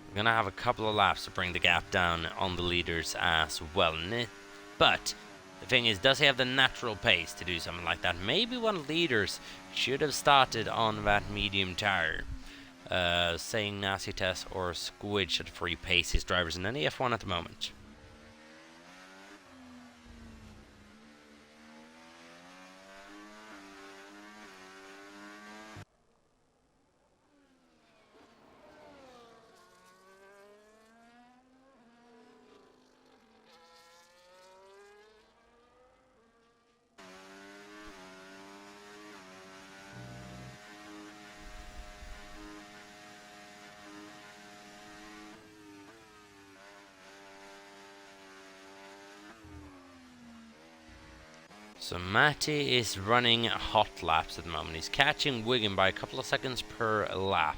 We're going to have a couple of laps to bring the gap down on the leaders as well. But the thing is, does he have the natural pace to do something like that? Maybe one of the leaders should have started on that medium tyre. Saying Nasty Test or Squid should free pace his drivers in any F1 at the moment. So Matty is running hot laps at the moment. He's catching Wigan by a couple of seconds per lap.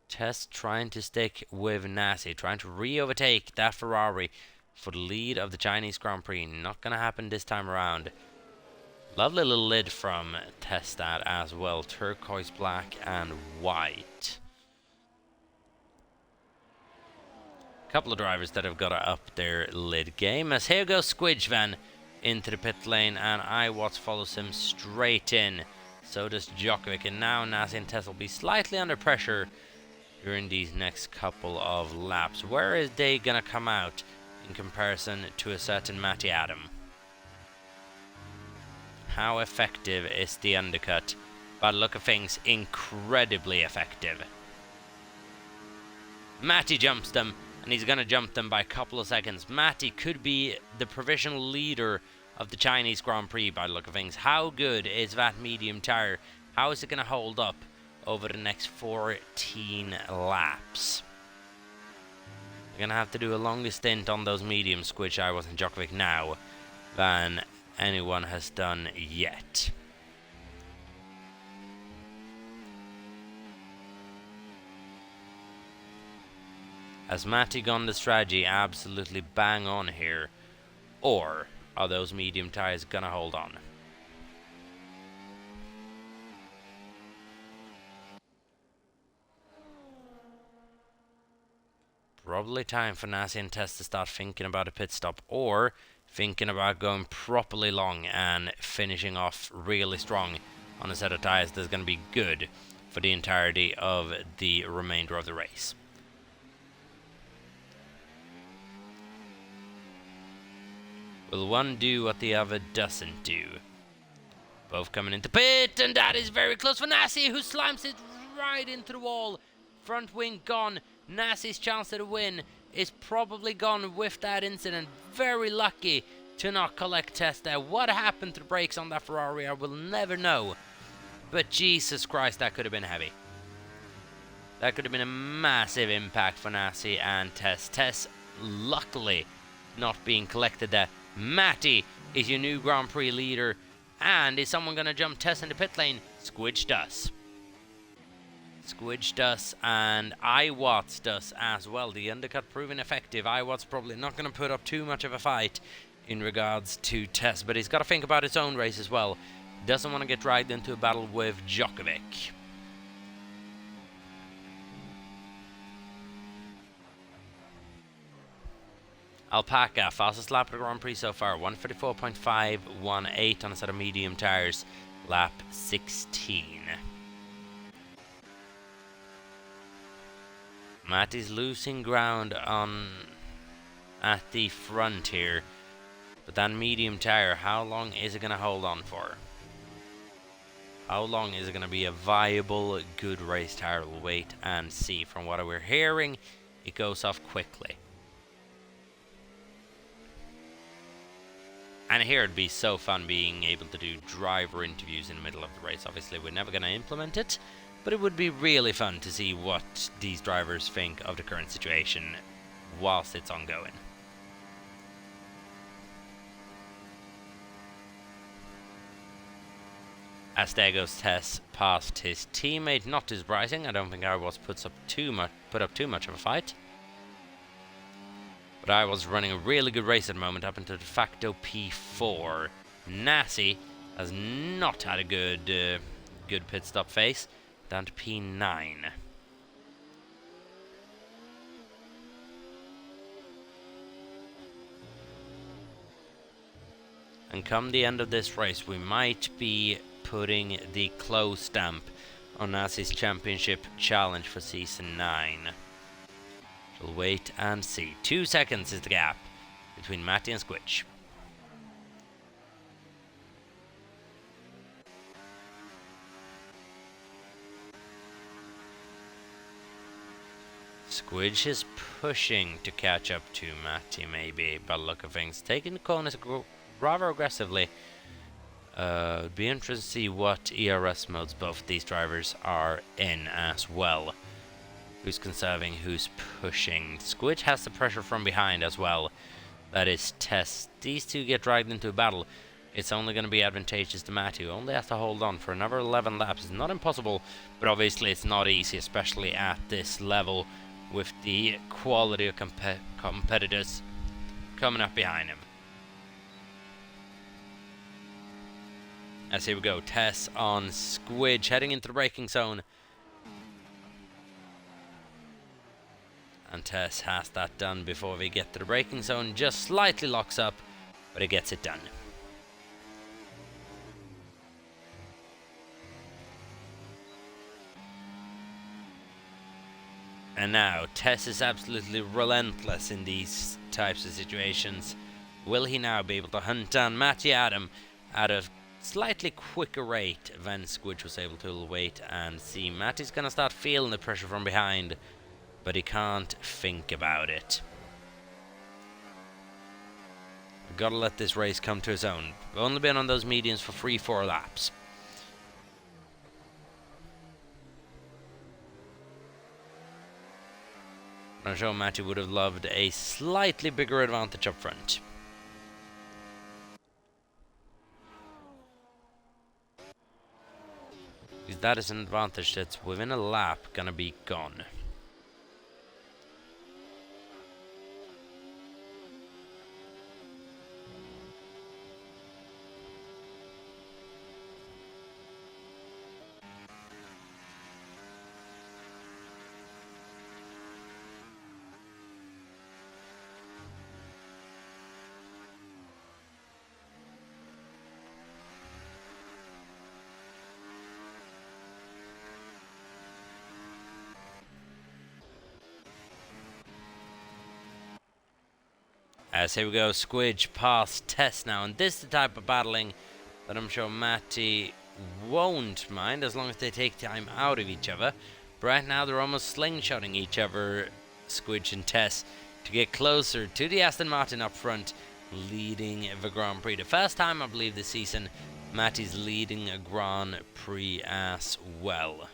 Tess trying to stick with Nasi, trying to re-overtake that Ferrari for the lead of the Chinese Grand Prix. Not going to happen this time around. Lovely little lid from Testad as well. Turquoise, black and white. Couple of drivers that have got to up their lid game. As here goes Squidgevan into the pit lane, and Iwatts follows him straight in. So does Djokovic, and now Nasi and Tess will be slightly under pressure during these next couple of laps. Where is they gonna come out in comparison to a certain Matty Adam? How effective is the undercut? By the look of things, incredibly effective. Matty jumps them, and he's going to jump them by a couple of seconds. Matty could be the provisional leader of the Chinese Grand Prix by the look of things. How good is that medium tire? How is it going to hold up over the next 14 laps? You're going to have to do a longer stint on those mediums, which I wasn't Djokovic now, than anyone has done yet. Has Matty gone the strategy absolutely bang on here? Or are those medium tires gonna hold on? Probably time for Nasi and Tess to start thinking about a pit stop, or thinking about going properly long and finishing off really strong on a set of tires that's going to be good for the entirety of the remainder of the race. Will one do what the other doesn't do? Both coming into pit, and that is very close for Nasi, who slams it right into the wall. Front wing gone. Nasi's chance at a win is probably gone with that incident. Very lucky to not collect Tess there. What happened to the brakes on that Ferrari, I will never know. But Jesus Christ, that could have been heavy. That could have been a massive impact for Nasi and Tess. Tess, luckily, not being collected there. Matty is your new Grand Prix leader. And is someone going to jump Tess in the pit lane? Squidge does. Squidge does, and Iwatts does as well. The undercut proving effective. Iwatts probably not going to put up too much of a fight in regards to Tess, but he's got to think about his own race as well. Doesn't want to get dragged into a battle with Djokovic. Alpaca, fastest lap of the Grand Prix so far, 1:34.518 on a set of medium tires, lap 16. Matty's losing ground at the front here, but that medium tire, how long is it going to hold on for? How long is it going to be a viable, good race tire? We'll wait and see. From what we're hearing, it goes off quickly. And here it'd be so fun being able to do driver interviews in the middle of the race. Obviously, we're never going to implement it, but it would be really fun to see what these drivers think of the current situation whilst it's ongoing. As there goes Tess past his teammate, not too surprising. I don't think Iwatts put up too much of a fight. But I was running a really good race at the moment, up into de facto P4. Nasi has not had a good pit stop phase. Down to P9. And come the end of this race, we might be putting the close stamp on Nasi's Championship challenge for Season 9. We'll wait and see. 2 seconds is the gap between Matty and Squidge. Squidge is pushing to catch up to Matty, maybe, by the look of things. Taking the corners rather aggressively. It'd be interesting to see what ERS modes both these drivers are in as well. Who's conserving, who's pushing. Squidge has the pressure from behind as well. That is Tess. These two get dragged into a battle. it's only going to be advantageous to Matty, who only has to hold on for another 11 laps. It's not impossible, but obviously it's not easy, especially at this level with the quality of competitors coming up behind him. As here we go, Tess on Squidge heading into the braking zone. And Tess has that done before we get to the braking zone. Just slightly locks up, but it gets it done. And now, Tess is absolutely relentless in these types of situations. Will he now be able to hunt down Matty Adam at a slightly quicker rate than Squidge was able to wait and see? Matty's gonna start feeling the pressure from behind, but he can't think about it. We've got to let this race come to his own. We've only been on those mediums for 3-4 laps. I'm sure Matty would have loved a slightly bigger advantage up front. Because that is an advantage that's within a lap gonna be gone. As here we go, Squidge past Tess now, and this is the type of battling that I'm sure Matty won't mind as long as they take time out of each other. But right now they're almost slingshotting each other, Squidge and Tess, to get closer to the Aston Martin up front, leading the Grand Prix. The first time I believe this season Matty's leading a Grand Prix as well.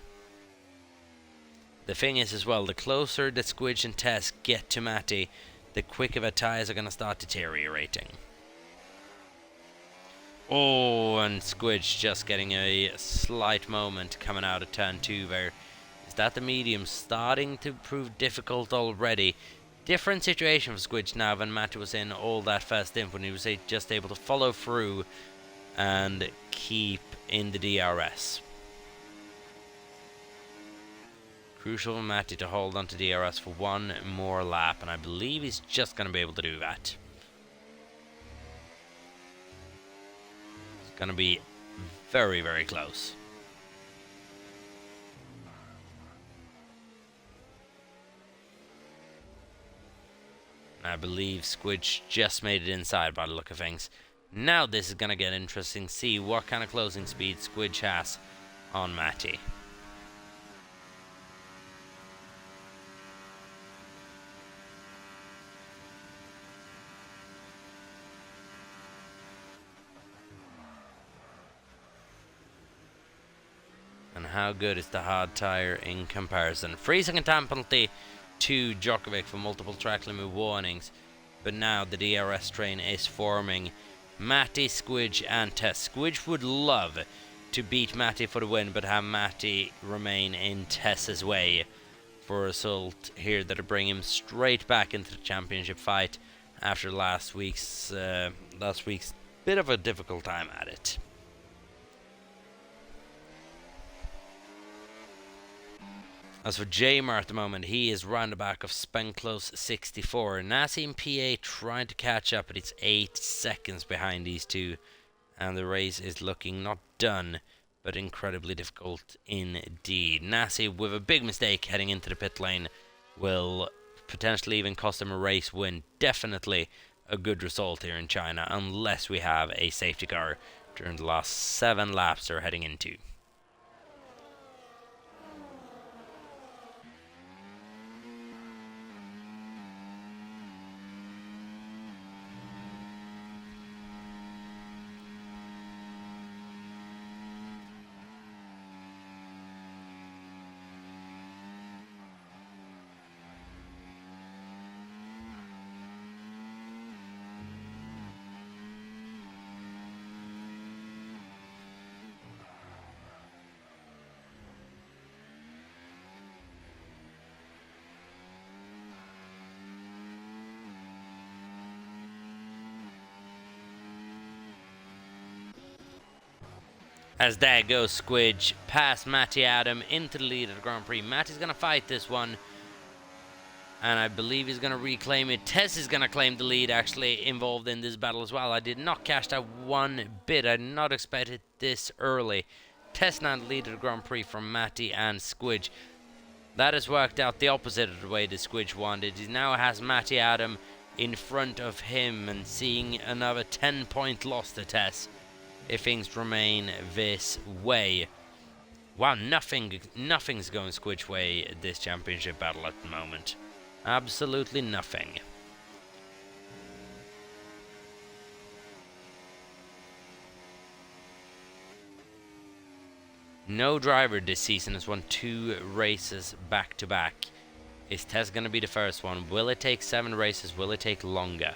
The thing is as well, the closer that Squidge and Tess get to Matty, the quicker the tyres are going to start deteriorating. Oh, and Squidge just getting a slight moment coming out of turn 2 there. Is that the medium starting to prove difficult already? Different situation for Squidge now than Matty was in all that first stint when he was just able to follow through and keep in the DRS. Crucial for Matty to hold on to DRS for one more lap, and I believe he's just going to be able to do that. It's going to be very, very close. I believe Squidge just made it inside by the look of things. Now this is going to get interesting. See what kind of closing speed Squidge has on Matty. And how good is the hard tyre in comparison? Freezing and time penalty to Djokovic for multiple track limit warnings. But now the DRS train is forming. Matty, Squidge and Tess. Squidge would love to beat Matty for the win, but have Matty remain in Tess's way for a result here that'll bring him straight back into the championship fight after last week's bit of a difficult time at it. As for Jamer at the moment, he is round the back of Spenclose 64. Nassim PA trying to catch up, but it's 8 seconds behind these two. And the race is looking not done, but incredibly difficult indeed. Nassim, with a big mistake heading into the pit lane, will potentially even cost him a race win. Definitely a good result here in China, unless we have a safety car during the last 7 laps they're heading into. As there goes Squidge past Matty Adam into the lead of the Grand Prix. Matty's going to fight this one, and I believe he's going to reclaim it. Tess is going to claim the lead, actually involved in this battle as well. I did not catch that one bit. I did not expect it this early. Tess now the lead of the Grand Prix from Matty and Squidge. That has worked out the opposite of the way the Squidge wanted. He now has Matty Adam in front of him and seeing another 10-point loss to Tess if things remain this way. Wow, nothing's going Squidge way this championship battle at the moment. Absolutely nothing. No driver this season has won 2 races back to back. Is Tess going to be the first one? Will it take 7 races? Will it take longer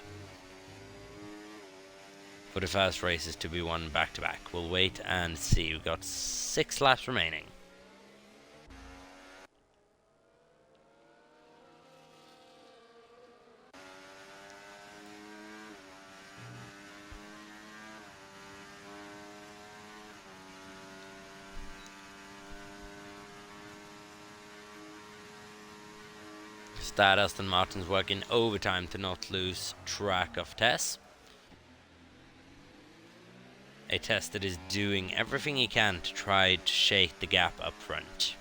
for the first races to be won back to back? We'll wait and see. We've got 6 laps remaining. Stardust and Martin's working overtime to not lose track of Tess. A Tess that is doing everything he can to try to shake the gap up front.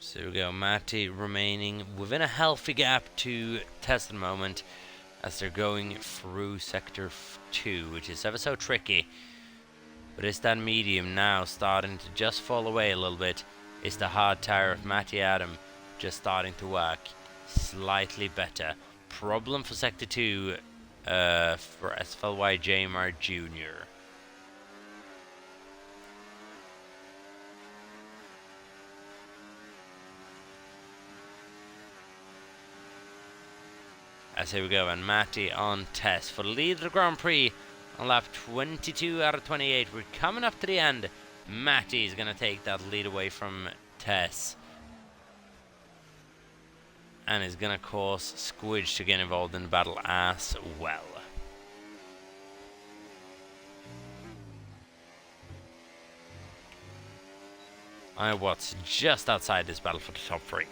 So we go, Matty remaining within a healthy gap to Tess at the moment as they're going through Sector 2, which is ever so tricky. But it's that medium now starting to just fall away a little bit. It's the hard tire of Matty Adam just starting to work slightly better. Problem for Sector 2 for SFLY Jamar Jr. As here we go, and Matty on Tess for the lead of the Grand Prix on lap 22 out of 28. We're coming up to the end. Matty is going to take that lead away from Tess, and is going to cause Squidge to get involved in the battle as well. What's just outside this battle for the top 3.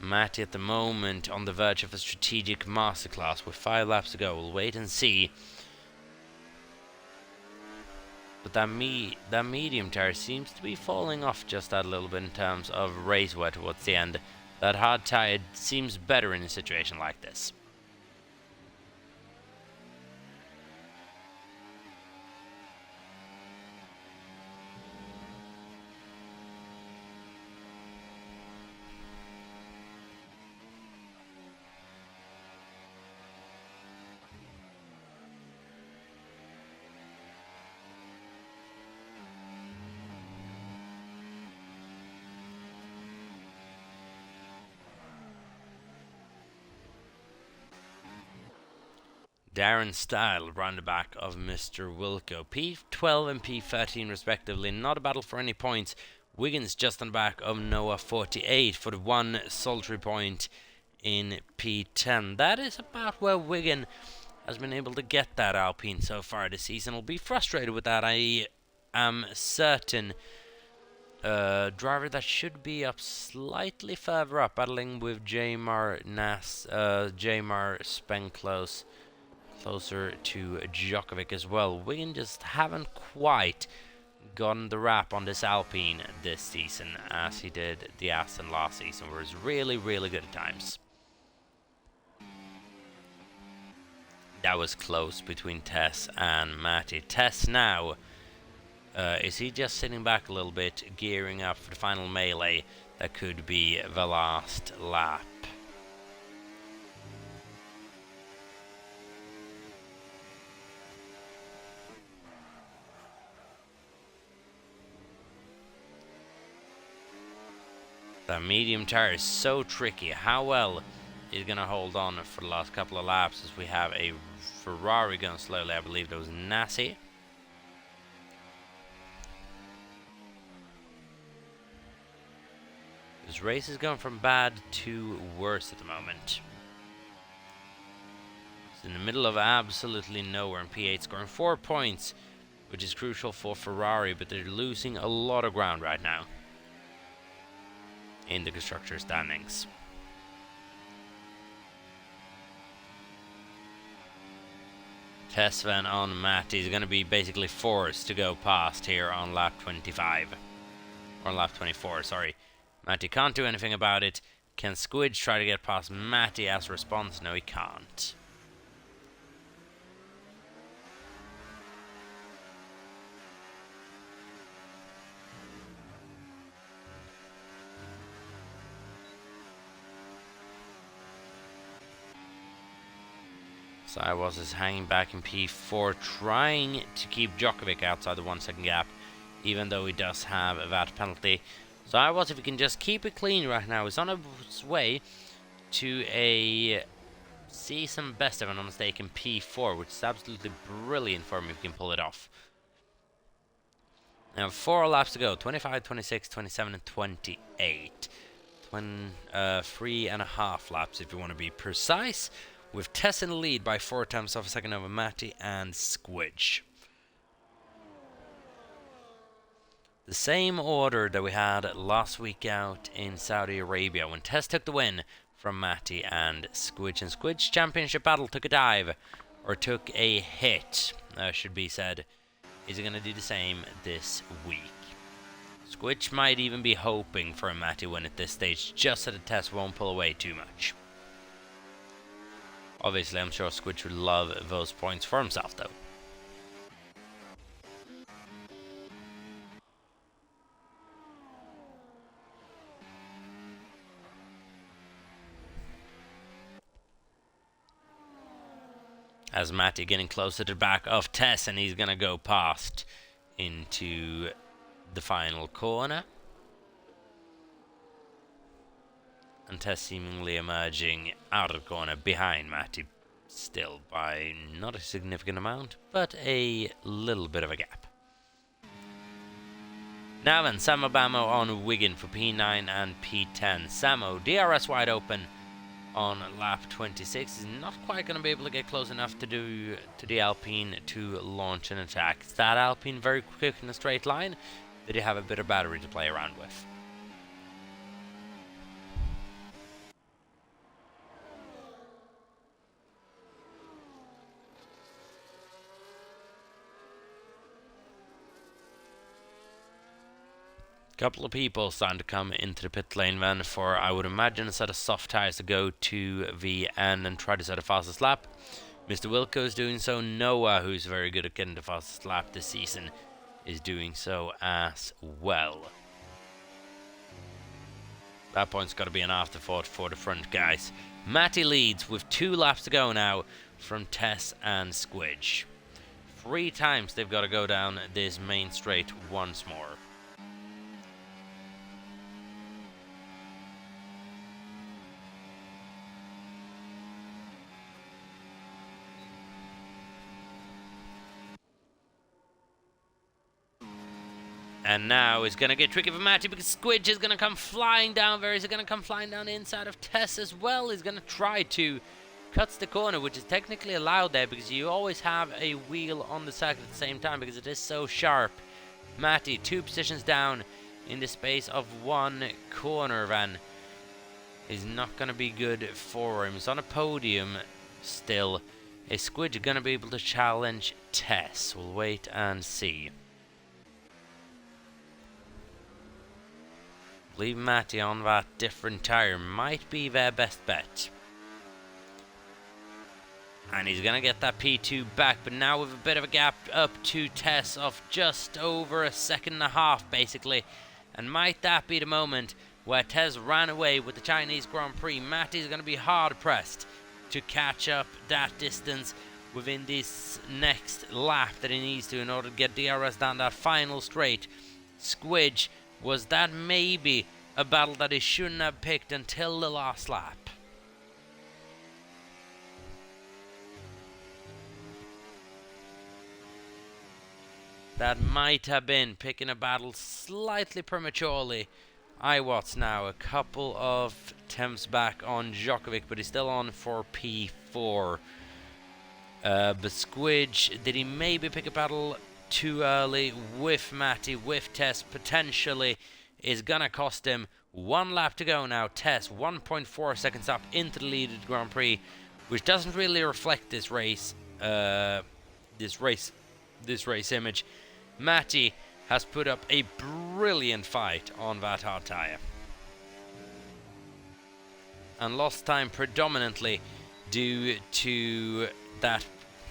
Matty at the moment on the verge of a strategic masterclass with 5 laps to go. We'll wait and see. But that medium tire seems to be falling off just that little bit in terms of race wear towards the end. That hard tire seems better in a situation like this. Darren Style round the back of Mr. Wilco. P12 and P13 respectively. Not a battle for any points. Wiggins just on the back of Noah 48 for the 1 sultry point in P10. That is about where Wiggin has been able to get that Alpine so far this season. Will be frustrated with that. I am certain. Driver that should be up slightly further up, battling with Jamar Spenclose. Closer to Djokovic as well. Wiggin just haven't quite gotten the wrap on this Alpine this season as he did the Aston last season, where he's really, really good at times. That was close between Tess and Matty. Tess now, is he just sitting back a little bit, gearing up for the final melee? That could be the last lap. The medium tire is so tricky. How well is going to hold on for the last couple of laps as we have a Ferrari going slowly? I believe that was Nassi. This race is going from bad to worse at the moment. It's in the middle of absolutely nowhere in P8, scoring 4 points, which is crucial for Ferrari, but they're losing a lot of ground right now in the constructors' standings. Tesvan on Matt is going to be basically forced to go past here on lap 25. Or lap 24, sorry. Matty can't do anything about it. Can Squidge try to get past Matty as a response? No, he can't. So I was hanging back in P4, trying to keep Djokovic outside the 1 second gap, even though he does have that penalty. So I was, if he can just keep it clean right now, he's on his way to a season best, if I'm not mistaken, P4, which is absolutely brilliant for him if he can pull it off. Now 4 laps to go, 25, 26, 27 and 28. 3.5 laps if you want to be precise, with Tess in the lead by 4 tenths of a second over Matty and Squidge. The same order that we had last week out in Saudi Arabia when Tess took the win from Matty and Squidge. And Squidge's championship battle took a dive, or took a hit, should be said. Is he going to do the same this week? Squidge might even be hoping for a Matty win at this stage, just so the Tess won't pull away too much. Obviously, I'm sure Squidge would love those points for himself, though. As Matty getting closer to the back of Tess, and he's going to go past into the final corner. And Tess seemingly emerging out of the corner behind Matty, still by not a significant amount, but a little bit of a gap. Now then, Samo Bamo on Wigan for P9 and P10. Samo, DRS wide open on lap 26, is not quite going to be able to get close enough to the Alpine to launch an attack. Is that Alpine very quick in a straight line? Did he have a bit of battery to play around with? Couple of people starting to come into the pit lane then for, I would imagine, a set of soft tyres to go to the end and try to set a fastest lap. Mr. Wilco is doing so. Noah, who's very good at getting the fastest lap this season, is doing so as well. That point's got to be an afterthought for the front guys. Matty leads with 2 laps to go now from Tess and Squidge. 3 times they've got to go down this main straight once more. And now it's going to get tricky for Matty because Squidge is going to come flying down there. Is he going to come flying down the inside of Tess as well? He's going to try to cut the corner, which is technically allowed there because you always have a wheel on the circuit at the same time because it is so sharp. Matty 2 positions down in the space of 1 corner then is not going to be good for him. He's on a podium still. Is Squidge going to be able to challenge Tess? We'll wait and see. Leave Matty on that different tyre might be their best bet. And he's going to get that P2 back, but now with a bit of a gap up to Tess of just over a second and a half, basically. And might that be the moment where Tess ran away with the Chinese Grand Prix? Matty's going to be hard-pressed to catch up that distance within this next lap that he needs to in order to get DRS down that final straight. Squidge, was that maybe a battle that he shouldn't have picked until the last lap? That might have been picking a battle slightly prematurely. Iwatts now a couple of temps back on Djokovic, but he's still on for P4. But Squidge, did he maybe pick a battle too early with Matty, with Tess potentially? Is gonna cost him 1 lap to go now. Tess 1.4 seconds up into the lead of the Grand Prix, which doesn't really reflect this race image. Matty has put up a brilliant fight on that hard tyre and lost time predominantly due to that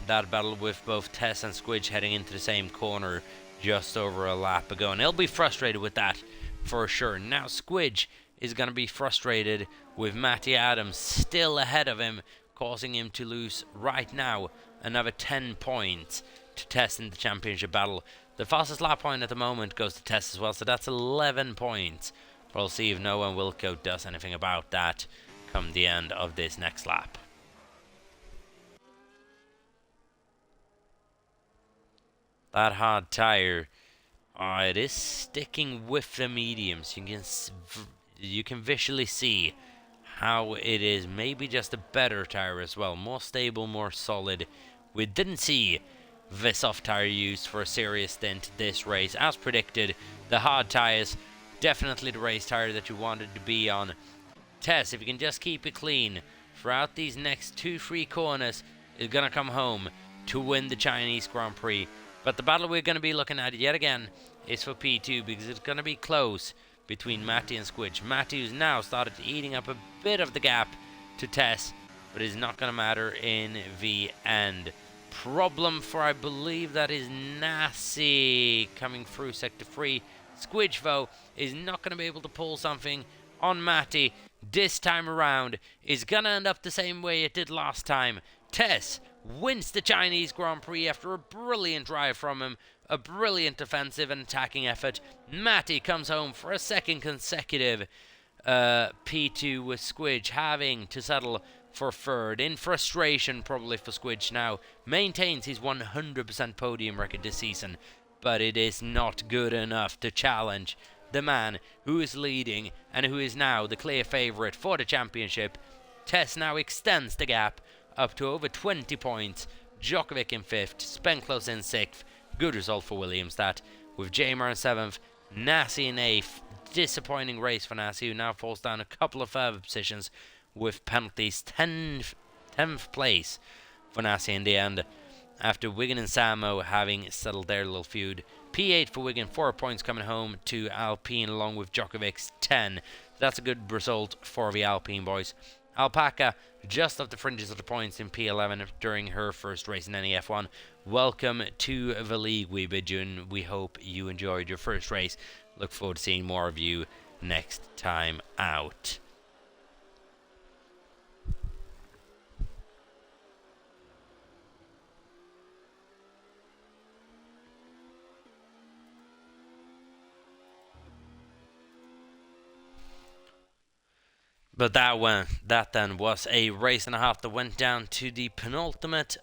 battle with both Tess and Squidge heading into the same corner just over a lap ago, and he'll be frustrated with that for sure. Now Squidge is going to be frustrated with Matty Adams still ahead of him, causing him to lose right now another 10 points to Tess in the championship battle. The fastest lap point at the moment goes to Tess as well, so that's 11 points. But we'll see if Noah and Wilco does anything about that come the end of this next lap. That hard tyre, it is sticking with the mediums. You can visually see how it is maybe just a better tyre as well, more stable, more solid. We didn't see the soft tyre used for a serious stint this race. As predicted, the hard tyres, definitely the race tyre that you wanted to be on. Tess, if you can just keep it clean throughout these next 2-3 corners, is going to come home to win the Chinese Grand Prix. But the battle we're going to be looking at yet again is for P2, because it's going to be close between Matty and Squidge. Matty, who's now started eating up a bit of the gap to Tess, but is not going to matter in the end. Problem for, I believe that is Nassi coming through sector 3. Squidge, though, is not going to be able to pull something on Matty this time around. Is going to end up the same way it did last time. Tess wins the Chinese Grand Prix after a brilliant drive from him, a brilliant defensive and attacking effort. Matty comes home for a second consecutive P2, with Squidge having to settle for third. In frustration probably for Squidge now. Maintains his 100% podium record this season, but it is not good enough to challenge the man who is leading and who is now the clear favourite for the championship. Tess now extends the gap up to over 20 points. Djokovic in 5th, Spenclose in 6th. Good result for Williams that, with Jamer in 7th, Nassi in 8th. Disappointing race for Nassi, who now falls down a couple of further positions with penalties. 10th place for Nassi in the end, after Wigan and Samo having settled their little feud. P8 for Wigan, 4 points coming home to Alpine along with Djokovic's 10. That's a good result for the Alpine boys. Alpaca just off the fringes of the points in P11 during her first race in NEF1. Welcome to the league, we bid you, and we hope you enjoyed your first race. Look forward to seeing more of you next time out. But that then was a race and a half that went down to the penultimate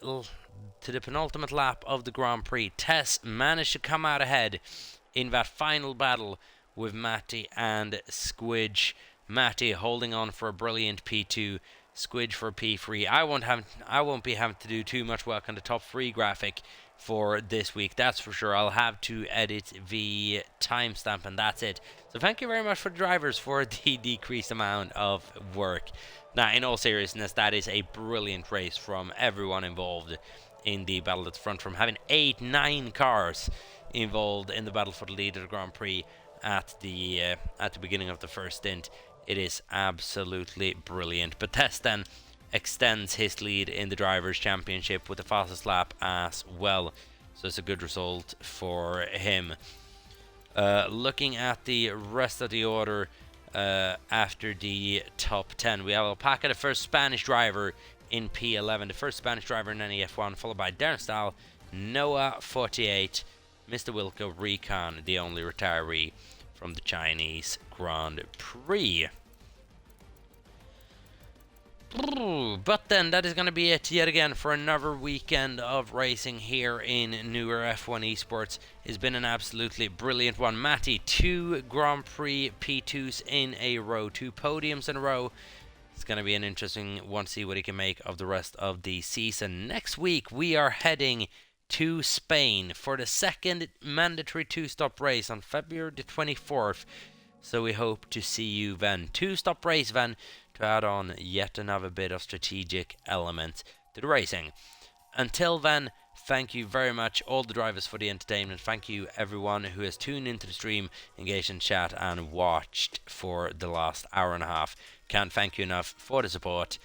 lap of the Grand Prix. Tess managed to come out ahead in that final battle with Matty and Squidge. Matty holding on for a brilliant P2, Squidge for a P3. I won't be having to do too much work on the top 3 graphic for this week, that's for sure. I'll have to edit the timestamp and that's it. So thank you very much for the drivers for the decreased amount of work. Now, in all seriousness, that is a brilliant race from everyone involved in the battle at the front, from having 8-9 cars involved in the battle for the lead of the Grand Prix at the beginning of the first stint. It is absolutely brilliant. But Tess then extends his lead in the Drivers' Championship with the fastest lap as well. So it's a good result for him. Looking at the rest of the order after the top 10, we have Alpaca, the first Spanish driver in P11, the first Spanish driver in NEF1, followed by Darren Stahl, Noah 48, Mr. Wilco Recon, the only retiree from the Chinese Grand Prix. But then that is going to be it yet again for another weekend of racing here in newer F1 Esports. It's been an absolutely brilliant one. Matty, 2 Grand Prix P2s in a row, 2 podiums in a row. It's going to be an interesting one to see what he can make of the rest of the season. Next week we are heading to Spain for the second mandatory 2-stop race on February the 24th. So we hope to see you then. 2-stop race then, to add on yet another bit of strategic element to the racing. Until then, thank you very much all the drivers for the entertainment. Thank you everyone who has tuned into the stream, engaged in chat and watched for the last hour and a half. Can't thank you enough for the support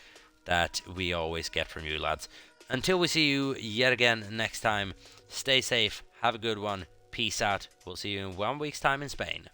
that we always get from you lads. Until we see you yet again next time, stay safe, have a good one, peace out. We'll see you in 1 week's time in Spain.